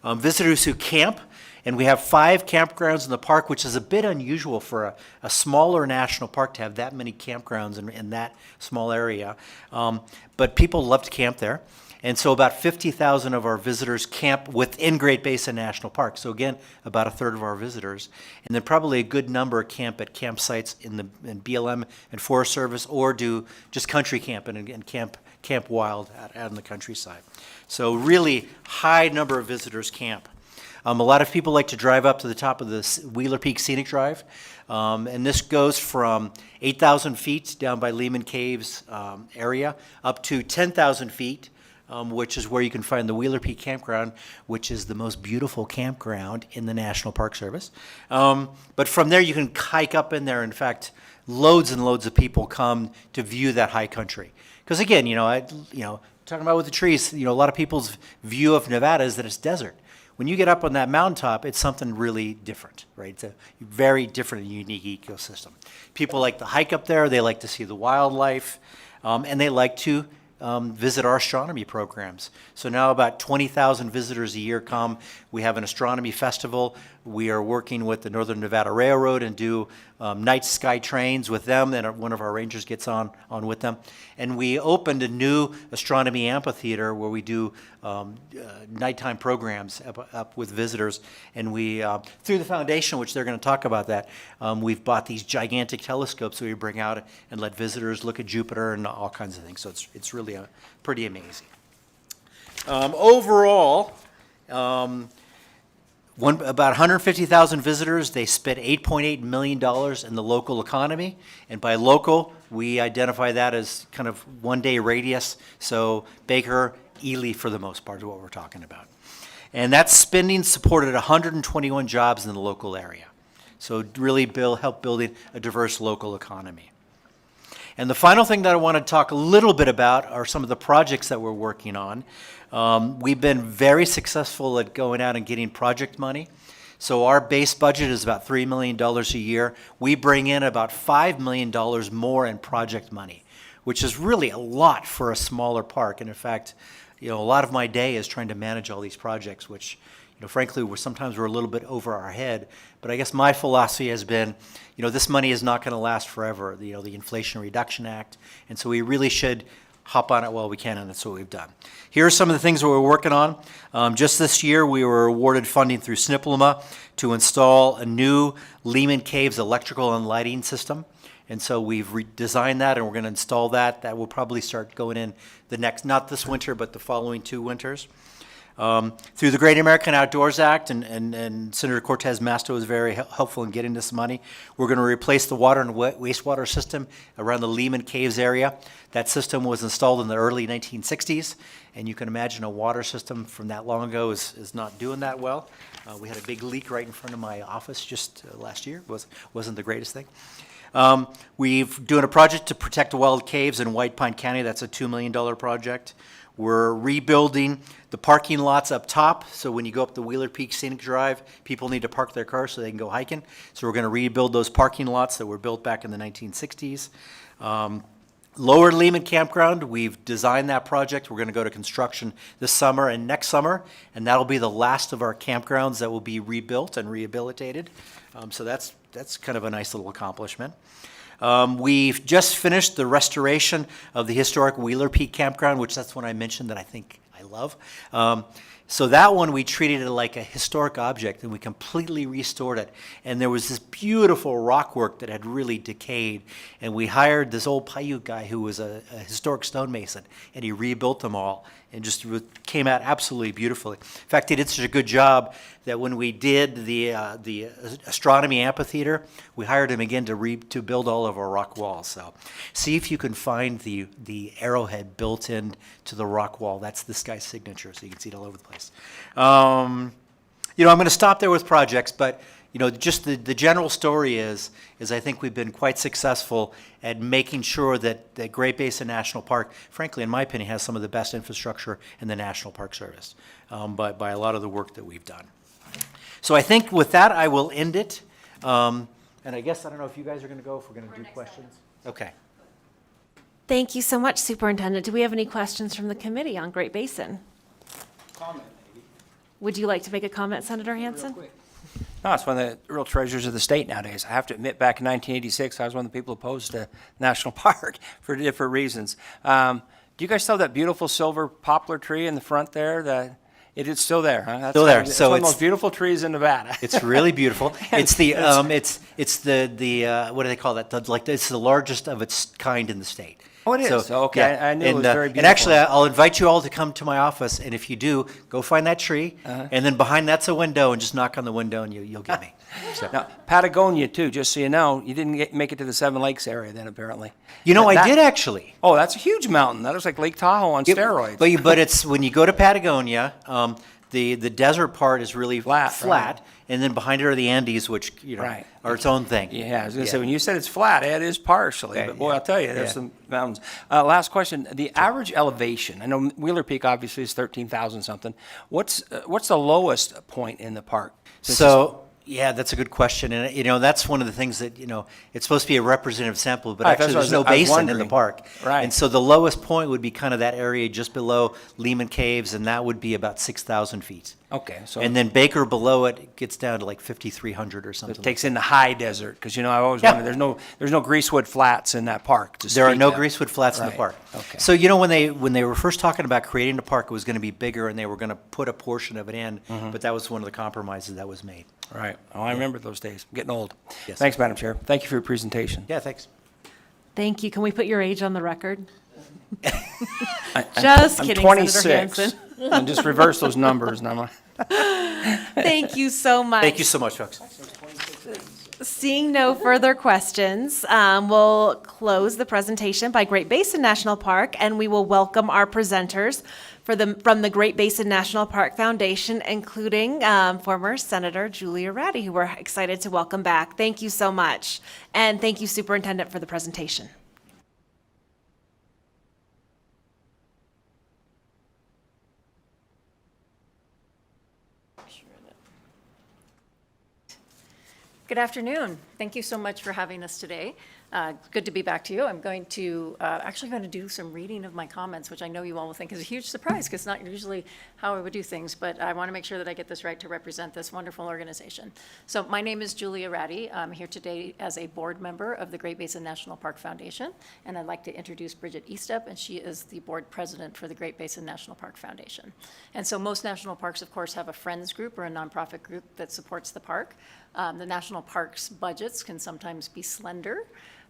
Visitors who camp, and we have 5 campgrounds in the park, which is a bit unusual for a smaller national park to have that many campgrounds in that small area. But people love to camp there. And so about 50,000 of our visitors camp within Great Basin National Park. So again, about a third of our visitors. And then probably a good number camp at campsites in BLM and Forest Service, or do just country camping and camp wild out in the countryside. So really high number of visitors camp. A lot of people like to drive up to the top of the Wheeler Peak Scenic Drive. And this goes from 8,000 feet down by Lehman Caves area up to 10,000 feet. Which is where you can find the Wheeler Peak Campground, which is the most beautiful campground in the National Park Service. But from there, you can hike up in there. In fact, loads and loads of people come to view that high country. Because again, talking about with the trees, a lot of people's view of Nevada is that it's desert. When you get up on that mountaintop, it's something really different, right? It's a very different and unique ecosystem. People like to hike up there. They like to see the wildlife, and they like to visit our astronomy programs. So now about 20,000 visitors a year come. We have an astronomy festival. We are working with the Northern Nevada Railroad and do night sky trains with them, and one of our rangers gets on with them. And we opened a new astronomy amphitheater where we do nighttime programs up with visitors. And we, through the foundation, which they're going to talk about that, we've bought these gigantic telescopes that we bring out and let visitors look at Jupiter and all kinds of things. So it's really pretty amazing. Overall, about 150,000 visitors. They spent $8.8 million in the local economy. And by local, we identify that as kind of one-day radius. So Baker, Ely, for the most part, is what we're talking about. And that spending supported 121 jobs in the local area. So really help building a diverse local economy. And the final thing that I want to talk a little bit about are some of the projects that we're working on. We've been very successful at going out and getting project money. So our base budget is about $3 million a year. We bring in about $5 million more in project money, which is really a lot for a smaller park. And in fact, a lot of my day is trying to manage all these projects, which, frankly, sometimes we're a little bit over our head. But I guess my philosophy has been, this money is not going to last forever, the Inflation Reduction Act. And so we really should hop on it while we can, and that's what we've done. Here are some of the things that we're working on. Just this year, we were awarded funding through SNPLMA to install a new Lehman Caves electrical and lighting system. And so we've redesigned that, and we're going to install that. That will probably start going in the next, not this winter, but the following 2 winters. Through the Great American Outdoors Act, and Senator Cortez Masto was very helpful in getting this money, we're going to replace the water and wastewater system around the Lehman Caves area. That system was installed in the early 1960s, and you can imagine a water system from that long ago is not doing that well. We had a big leak right in front of my office just last year. Wasn't the greatest thing. We've doing a project to protect the wild caves in White Pine County. That's a $2 million project. We're rebuilding the parking lots up top, so when you go up the Wheeler Peak Scenic Drive, people need to park their cars so they can go hiking. So we're going to rebuild those parking lots that were built back in the 1960s. Lower Lehman Campground, we've designed that project. We're going to go to construction this summer and next summer, and that'll be the last of our campgrounds that will be rebuilt and rehabilitated. So that's kind of a nice little accomplishment. We've just finished the restoration of the historic Wheeler Peak Campground, which that's one I mentioned that I think I love. So that one we treated it like a historic object, and we completely restored it. And there was this beautiful rock work that had really decayed, and we hired this old Paiute guy who was a historic stonemason, and he rebuilt them all, and just came out absolutely beautifully. In fact, he did such a good job that when we did the astronomy amphitheater, we hired him again to build all of our rock walls. So see if you can find the arrowhead built in to the rock wall. That's this guy's signature, so you can see it all over the place. I'm going to stop there with projects, but just the general story is I think we've been quite successful at making sure that Great Basin National Park, frankly, in my opinion, has some of the best infrastructure in the National Park Service by a lot of the work that we've done. So I think with that, I will end it. And I guess, I don't know if you guys are going to go, if we're going to do questions. Okay.
Thank you so much, Superintendent. Do we have any questions from the committee on Great Basin?
Comment, maybe.
Would you like to make a comment, Senator Hansen?
No, it's one of the real treasures of the state nowadays. I have to admit, back in 1986, I was one of the people opposed to national park for different reasons. Do you guys still have that beautiful silver poplar tree in the front there? It is still there, huh?
Still there.
It's
So
one of the
it's-
most beautiful trees in Nevada.
It's really beautiful. It's the it's the what do they call that? It's the largest of its kind in the state.
Oh, it is? Okay. I knew it was very
And
beautiful.
actually, I'll invite you all to come to my office, and if you do, go find that tree, and then behind that's a window, and just knock on the window, and you'll get me. So.
Now, Patagonia, too, just so you know, you didn't make it to the Seven Lakes area then, apparently.
I did actually.
Oh, that's a huge mountain. That looks like Lake Tahoe on steroids.
But it's when you go to Patagonia, the desert part is really flat,
right.
and then behind it are the Andes, which
Right.
are its own thing.
Yeah, I was going to say, when you said it's flat, it is partially,
Okay,
but boy,
yeah.
I'll tell you, there's
Yeah.
some mountains. Last question, the average elevation, I know Wheeler Peak obviously is 13,000 something. What's the lowest point in the park? Since
Yeah, that's a good question, and that's one of the things that it's supposed to be a representative sample, but
Right,
actually
that's
there's
what
no
I was
basin in the
wondering.
park.
Right.
And so the lowest point would be kind of that area just below Lehman Caves, and that would be about 6,000 feet.
Okay, so
And then Baker below it gets down to like 5,300 or something.
it takes in the high desert, because I always
Yeah.
wondered, there's no Greasewood Flats in that park. to
There are
speak
no
of.
Greasewood Flats in the
Right,
park.
Okay.
So when they were first talking about creating the park, it was going to be bigger, and they were going to put a portion of it in, but that was one of the compromises that was made.
Right. Oh, I remember those days. I'm getting old.
Yes.
Thanks, Madam Chair. Thank you for your presentation.
Yeah, thanks.
Thank you. Can we put your age on the record?
I'm
Just
I'm
kidding,
26.
Senator Hansen.
And just reverse those numbers, and I'm like,
Thank you so much.
Thank you so much, folks.
Seeing no further questions, we'll close the presentation by Great Basin National Park, and we will welcome our presenters from the Great Basin National Park Foundation, including former Senator Julia Ratty, who we're excited to welcome back. Thank you so much. And thank you, Superintendent, for the presentation.
Good afternoon. Thank you so much for having us today. Good to be back to you. I'm going to, actually going to do some reading of my comments, which I know you all will think is a huge surprise because it's not usually how I would do things, but I want to make sure that I get this right to represent this wonderful organization. So my name is Julia Ratty. I'm here today as a board member of the Great Basin National Park Foundation, and I'd like to introduce Bridget Eastup, and she is the board president for the Great Basin National Park Foundation. And so most national parks, of course, have a friends group or a nonprofit group that supports the park. The national parks budgets can sometimes be slender.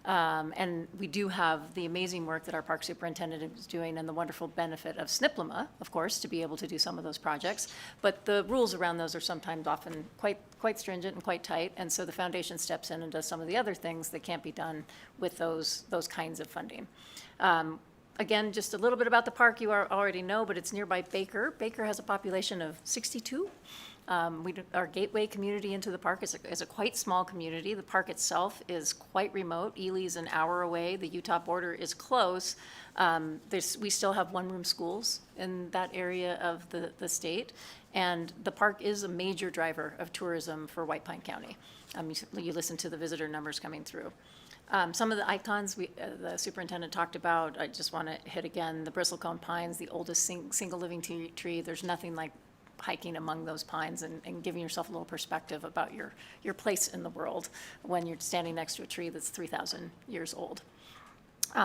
And we do have the amazing work that our park superintendent is doing and the wonderful benefit of SNPLMA, of course, to be able to do some of those projects. But the rules around those are sometimes often quite stringent and quite tight. And so the foundation steps in and does some of the other things that can't be done with those kinds of funding. Again, just a little bit about the park you already know, but it's nearby Baker. Baker has a population of 62. Our gateway community into the park is a quite small community. The park itself is quite remote. Ely's an hour away. The Utah border is close. We still have one-room schools in that area of the state. And the park is a major driver of tourism for White Pine County. You listen to the visitor numbers coming through. Some of the icons the superintendent talked about, I just want to hit again, the bristlecone pines, the oldest single living tree. There's nothing like hiking among those pines and giving yourself a little perspective about your place in the world when you're standing next to a tree that's 3,000 years old.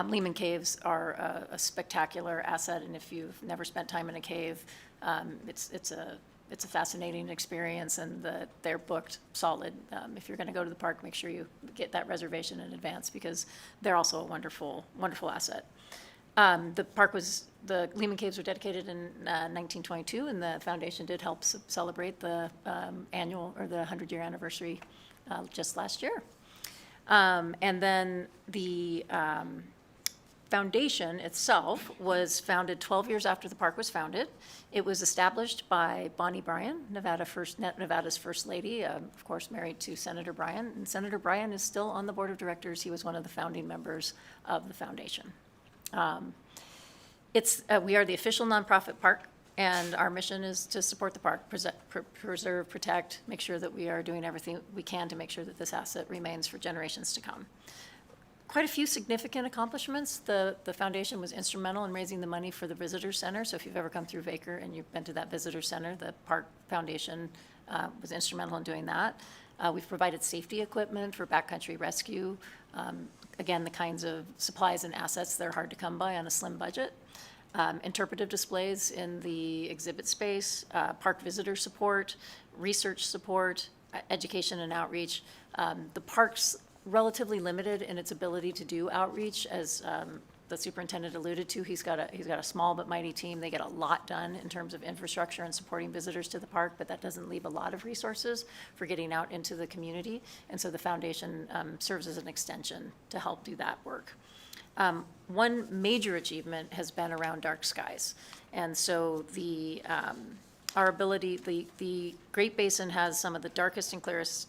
Lehman Caves are a spectacular asset, and if you've never spent time in a cave, it's a fascinating experience, and they're booked solid. If you're going to go to the park, make sure you get that reservation in advance because they're also a wonderful, wonderful asset. The Lehman Caves were dedicated in 1922, and the foundation did help celebrate the annual or the 100-year anniversary just last year. And then the foundation itself was founded 12 years after the park was founded. It was established by Bonnie Bryan, Nevada's first lady, of course married to Senator Bryan. And Senator Bryan is still on the board of directors. He was one of the founding members of the foundation. We are the official nonprofit park, and our mission is to support the park, preserve, protect, make sure that we are doing everything we can to make sure that this asset remains for generations to come. Quite a few significant accomplishments. The foundation was instrumental in raising the money for the visitor center. So if you've ever come through Baker and you've been to that visitor center, the park foundation was instrumental in doing that. We've provided safety equipment for backcountry rescue. Again, the kinds of supplies and assets that are hard to come by on a slim budget. Interpretive displays in the exhibit space, park visitor support, research support, education and outreach. The park's relatively limited in its ability to do outreach, as the superintendent alluded to. He's got a small but mighty team. They get a lot done in terms of infrastructure and supporting visitors to the park, but that doesn't leave a lot of resources for getting out into the community. And so the foundation serves as an extension to help do that work. One major achievement has been around dark skies. And so our ability, the Great Basin has some of the darkest and clearest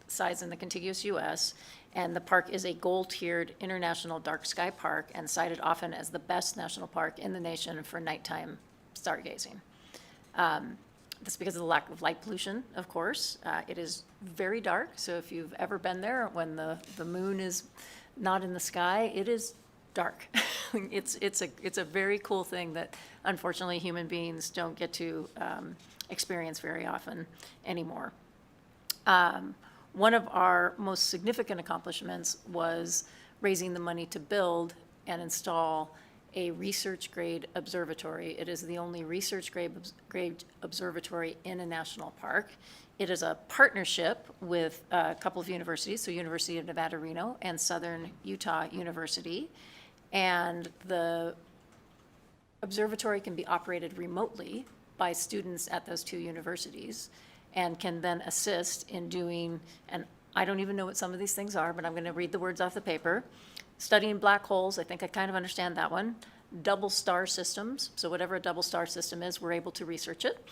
sides in the contiguous U.S., and the park is a gold-tiered international dark sky park and cited often as the best national park in the nation for nighttime stargazing. That's because of the lack of light pollution, of course. It is very dark, so if you've ever been there when the moon is not in the sky, it is dark. It's a very cool thing that unfortunately human beings don't get to experience very often anymore. One of our most significant accomplishments was raising the money to build and install a research-grade observatory. It is the only research-grade observatory in a national park. It is a partnership with a couple of universities, so University of Nevada, Reno, and Southern Utah University. And the observatory can be operated remotely by students at those two universities, and can then assist in doing, and I don't even know what some of these things are, but I'm going to read the words off the paper. Studying black holes, I think I kind of understand that one. Double star systems, so whatever a double star system is, we're able to research it.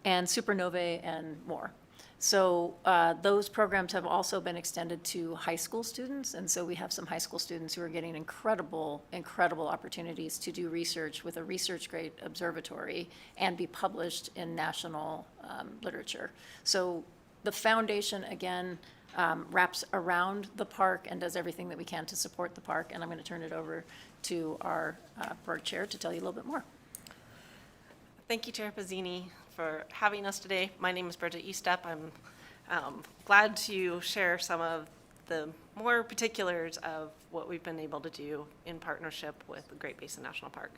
And supernovae and more. So those programs have also been extended to high school students, and so we have some high school students who are getting incredible opportunities to do research with a research-grade observatory and be published in national literature. So The foundation, again, wraps around the park and does everything that we can to support the park. And I'm going to turn it over to our board chair to tell you a little bit more.
Thank you, Chair Pizzini, for having us today. My name is Bridget Eastep. I'm glad to share some of the more particulars of what we've been able to do in partnership with the Great Basin National Park.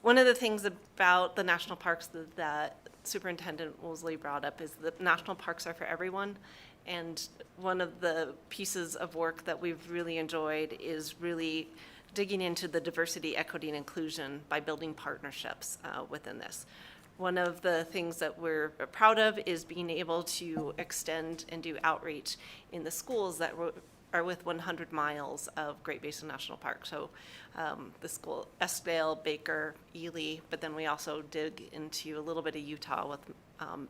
One of the things about the national parks that Superintendent Woolsey brought up is that national parks are for everyone. And one of the pieces of work that we've really enjoyed is really digging into the diversity, equity, and inclusion by building partnerships within this. One of the things that we're proud of is being able to extend and do outreach in the schools that are with 100 miles of Great Basin National Park. So the school, Eskdale, Baker, Ely, but then we also dig into a little bit of Utah with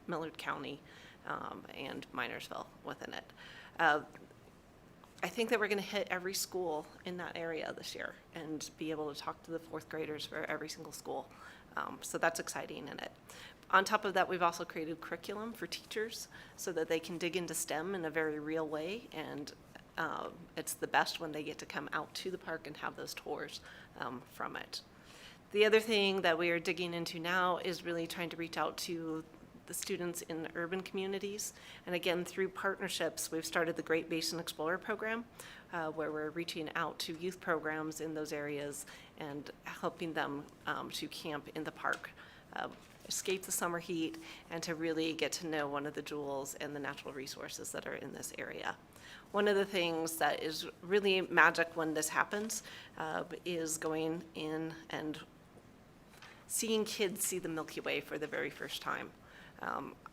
Millard County and Minersville within it. I think that we're going to hit every school in that area this year and be able to talk to the fourth graders for every single school. So that's exciting in it. On top of that, we've also created curriculum for teachers so that they can dig into STEM in a very real way, and it's the best when they get to come out to the park and have those tours from it. The other thing that we are digging into now is really trying to reach out to the students in urban communities. And again, through partnerships, we've started the Great Basin Explorer program, where we're reaching out to youth programs in those areas and helping them to camp in the park, escape the summer heat, and to really get to know one of the jewels and the natural resources that are in this area. One of the things that is really magic when this happens is going in and seeing kids see the Milky Way for the very first time.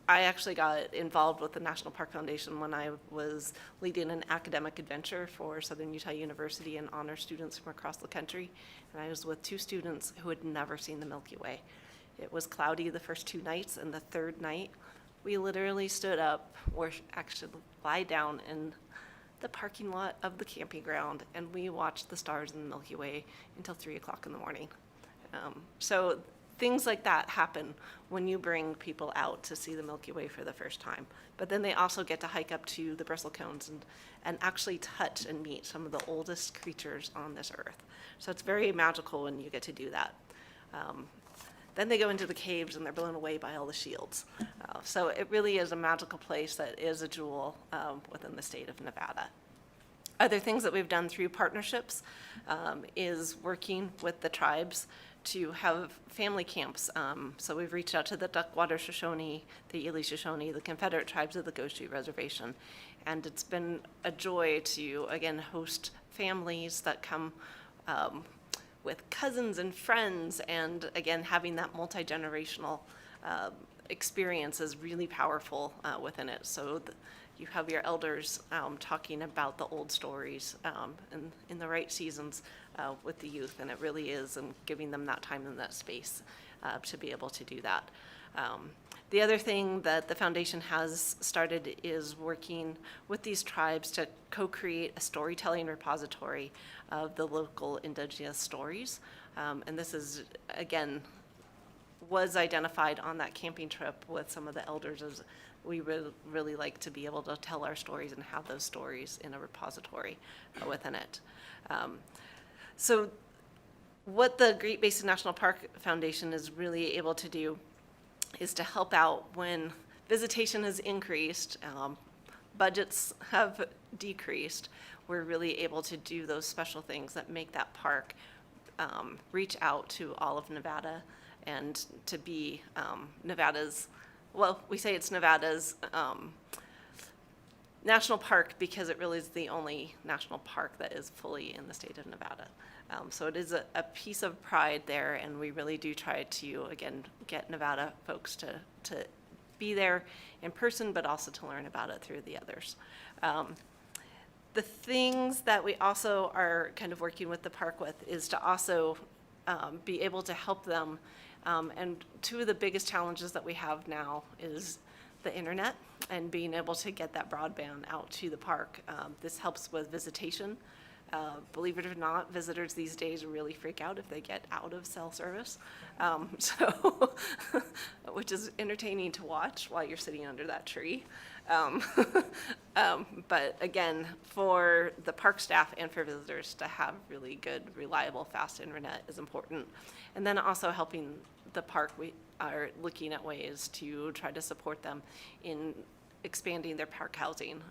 I actually got involved with the National Park Foundation when I was leading an academic adventure for Southern Utah University and honor students from across the country. And I was with two students who had never seen the Milky Way. It was cloudy the first 2 nights, and the third night, we literally stood up, or actually lie down in the parking lot of the camping ground, and we watched the stars in the Milky Way until 3 o'clock in the morning. So things like that happen when you bring people out to see the Milky Way for the first time. But then they also get to hike up to the bristle cones and actually touch and meet some of the oldest creatures on this earth. So it's very magical when you get to do that. Then they go into the caves and they're blown away by all the shields. So it really is a magical place that is a jewel within the state of Nevada. Other things that we've done through partnerships is working with the tribes to have family camps. So we've reached out to the Duckwater Shoshone, the Ely Shoshone, the Confederate tribes of the Ghost Tree Reservation. And it's been a joy to, again, host families that come with cousins and friends, and again, having that multi-generational experience is really powerful within it. So you have your elders talking about the old stories in the right seasons with the youth, and it really is, and giving them that time and that space to be able to do that. The other thing that the foundation has started is working with these tribes to co-create a storytelling repository of the local indigenous stories. And this is, again, was identified on that camping trip with some of the elders as we would really like to be able to tell our stories and have those stories in a repository within it. So what the Great Basin National Park Foundation is really able to do is to help out when visitation has increased, budgets have decreased. We're really able to do those special things that make that park reach out to all of Nevada and to be Nevada's, well, we say it's Nevada's national park because it really is the only national park that is fully in the state of Nevada. So it is a piece of pride there, and we really do try to, again, get Nevada folks to be there in person, but also to learn about it through the others. The things that we also are kind of working with the park with is to also be able to help them. And two of the biggest challenges that we have now is the internet and being able to get that broadband out to the park. This helps with visitation. Believe it or not, visitors these days really freak out if they get out of cell service. So which is entertaining to watch while you're sitting under that tree. But again, for the park staff and for visitors to have really good, reliable, fast internet is important. And then also helping the park, we are looking at ways to try to support them in expanding their park housing.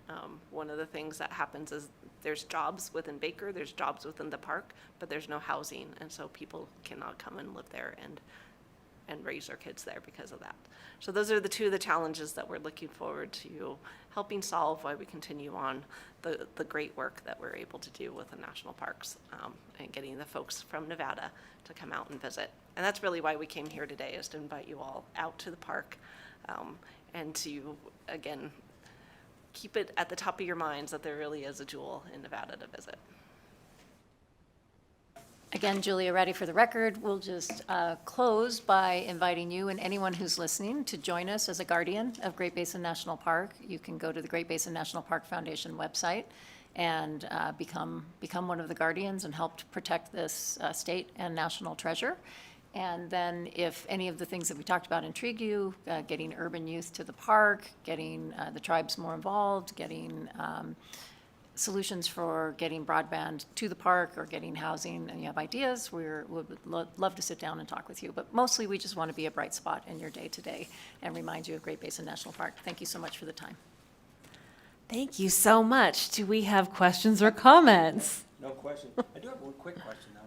One of the things that happens is there's jobs within Baker, there's jobs within the park, but there's no housing, and so people cannot come and live there and raise their kids there because of that. So those are the two of the challenges that we're looking forward to helping solve while we continue on the great work that we're able to do with the national parks, and getting the folks from Nevada to come out and visit. And that's really why we came here today, is to invite you all out to the park, and to, again, keep it at the top of your minds that there really is a jewel in Nevada to visit.
Again, Julia, ready for the record. We'll just close by inviting you and anyone who's listening to join us as a guardian of Great Basin National Park. You can go to the Great Basin National Park Foundation website and become one of the guardians and help to protect this state and national treasure. And then if any of the things that we talked about intrigue you, getting urban youth to the park, getting the tribes more involved, getting solutions for getting broadband to the park or getting housing, and you have ideas, we would love to sit down and talk with you. But mostly we just want to be a bright spot in your day-to-day and remind you of Great Basin National Park. Thank you so much for the time.
Thank you so much. Do we have questions or comments?
No question. I do have one quick question, though.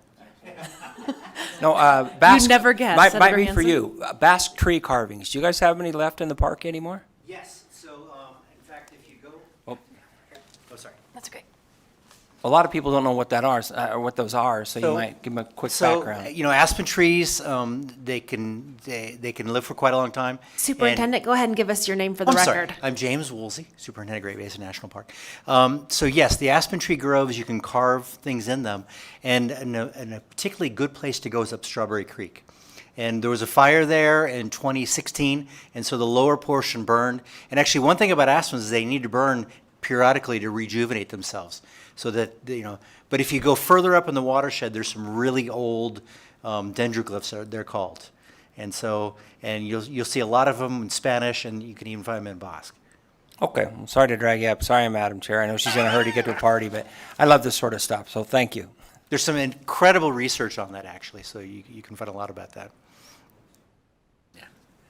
No, Basque.
You never guess,
Might
Senator
be for
Hansen.
you. Basque tree carvings. Do you guys have any left in the park anymore?
Yes, so in fact, if you go,
Oh.
oh, sorry.
That's great.
A lot of people don't know what that are, or what those are, so you might give them a quick background.
You know, aspen trees, they can live for quite a long time.
Superintendent, go ahead and give us your name for the
I'm
record.
sorry. I'm James Woolsey, Superintendent of Great Basin National Park. So yes, the aspen tree groves, you can carve things in them, and a particularly good place to go is up Strawberry Creek. And there was a fire there in 2016, and so the lower portion burned. And actually, one thing about aspens is they need to burn periodically to rejuvenate themselves. So that, you know, but if you go further up in the watershed, there's some really old dendroglyphs, they're called. And so, and you'll see a lot of them in Spanish, and you can even find them in Basque.
Okay, I'm sorry to drag you up. Sorry, Madam Chair. I know she's in a hurry to get to a party, but I love this sort of stuff, so thank you.
There's some incredible research on that, actually, so you can find a lot about that.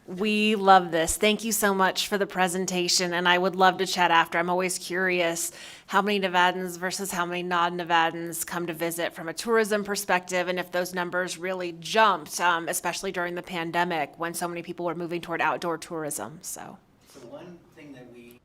We love this. Thank you so much for the presentation, and I would love to chat after. I'm always curious how many Nevadans versus how many non-Nevadans come to visit from a tourism perspective, and if those numbers really jumped, especially during the pandemic when so many people were moving toward outdoor tourism. So
one thing that we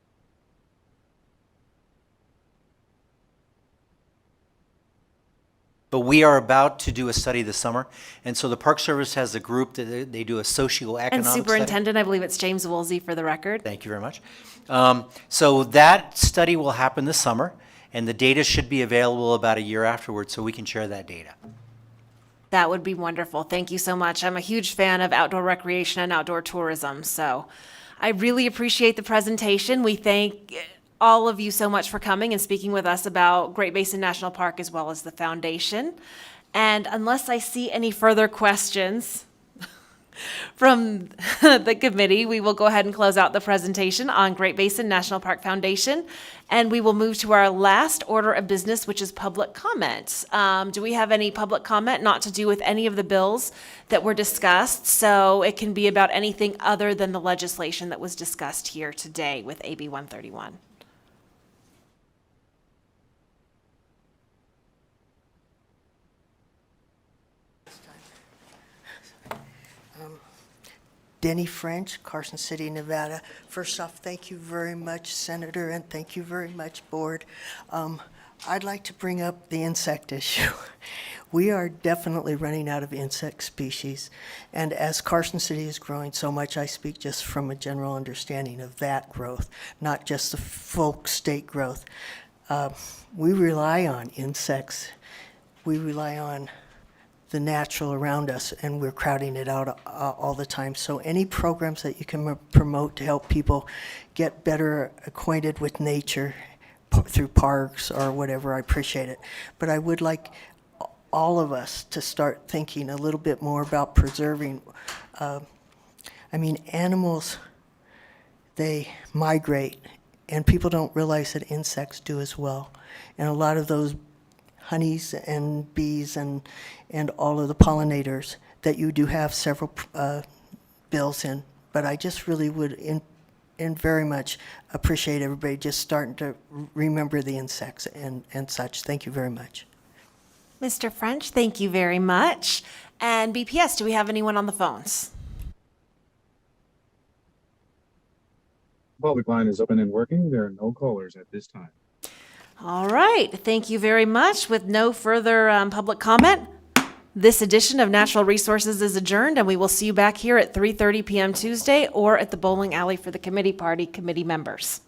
But we are about to do a study this summer, and so the Park Service has a group that they do a socioeconomic
And
study.
Superintendent, I believe it's James Woolsey for the record.
Thank you very much. So that study will happen this summer, and the data should be available about a year afterwards, so we can share that data.
That would be wonderful. Thank you so much. I'm a huge fan of outdoor recreation and outdoor tourism, so I really appreciate the presentation. We thank all of you so much for coming and speaking with us about Great Basin National Park as well as the foundation. And unless I see any further questions from the committee, we will go ahead and close out the presentation on Great Basin National Park Foundation. And we will move to our last order of business, which is public comment. Do we have any public comment not to do with any of the bills that were discussed? So it can be about anything other than the legislation that was discussed here today with AB 131.
Denny French, Carson City, Nevada. First off, thank you very much, Senator, and thank you very much, Board. I'd like to bring up the insect issue. We are definitely running out of insect species, and as Carson City is growing so much, I speak just from a general understanding of that growth, not just the folk state growth. We rely on insects. We rely on the natural around us, and we're crowding it out all the time. So any programs that you can promote to help people get better acquainted with nature through parks or whatever, I appreciate it. But I would like all of us to start thinking a little bit more about preserving I mean, animals, they migrate, and people don't realize that insects do as well. And a lot of those honeys and bees and all of the pollinators that you do have several bills in. But I just really would and very much appreciate everybody just starting to remember the insects and such. Thank you very much.
Mr. French, thank you very much. And BPS, do we have anyone on the phones?
Public line is open and working. There are no callers at this time.
All right, thank you very much. With no further public comment, this edition of Natural Resources is adjourned, and we will see you back here at 3:30 p.m. Tuesday or at the bowling alley for the committee party, committee members.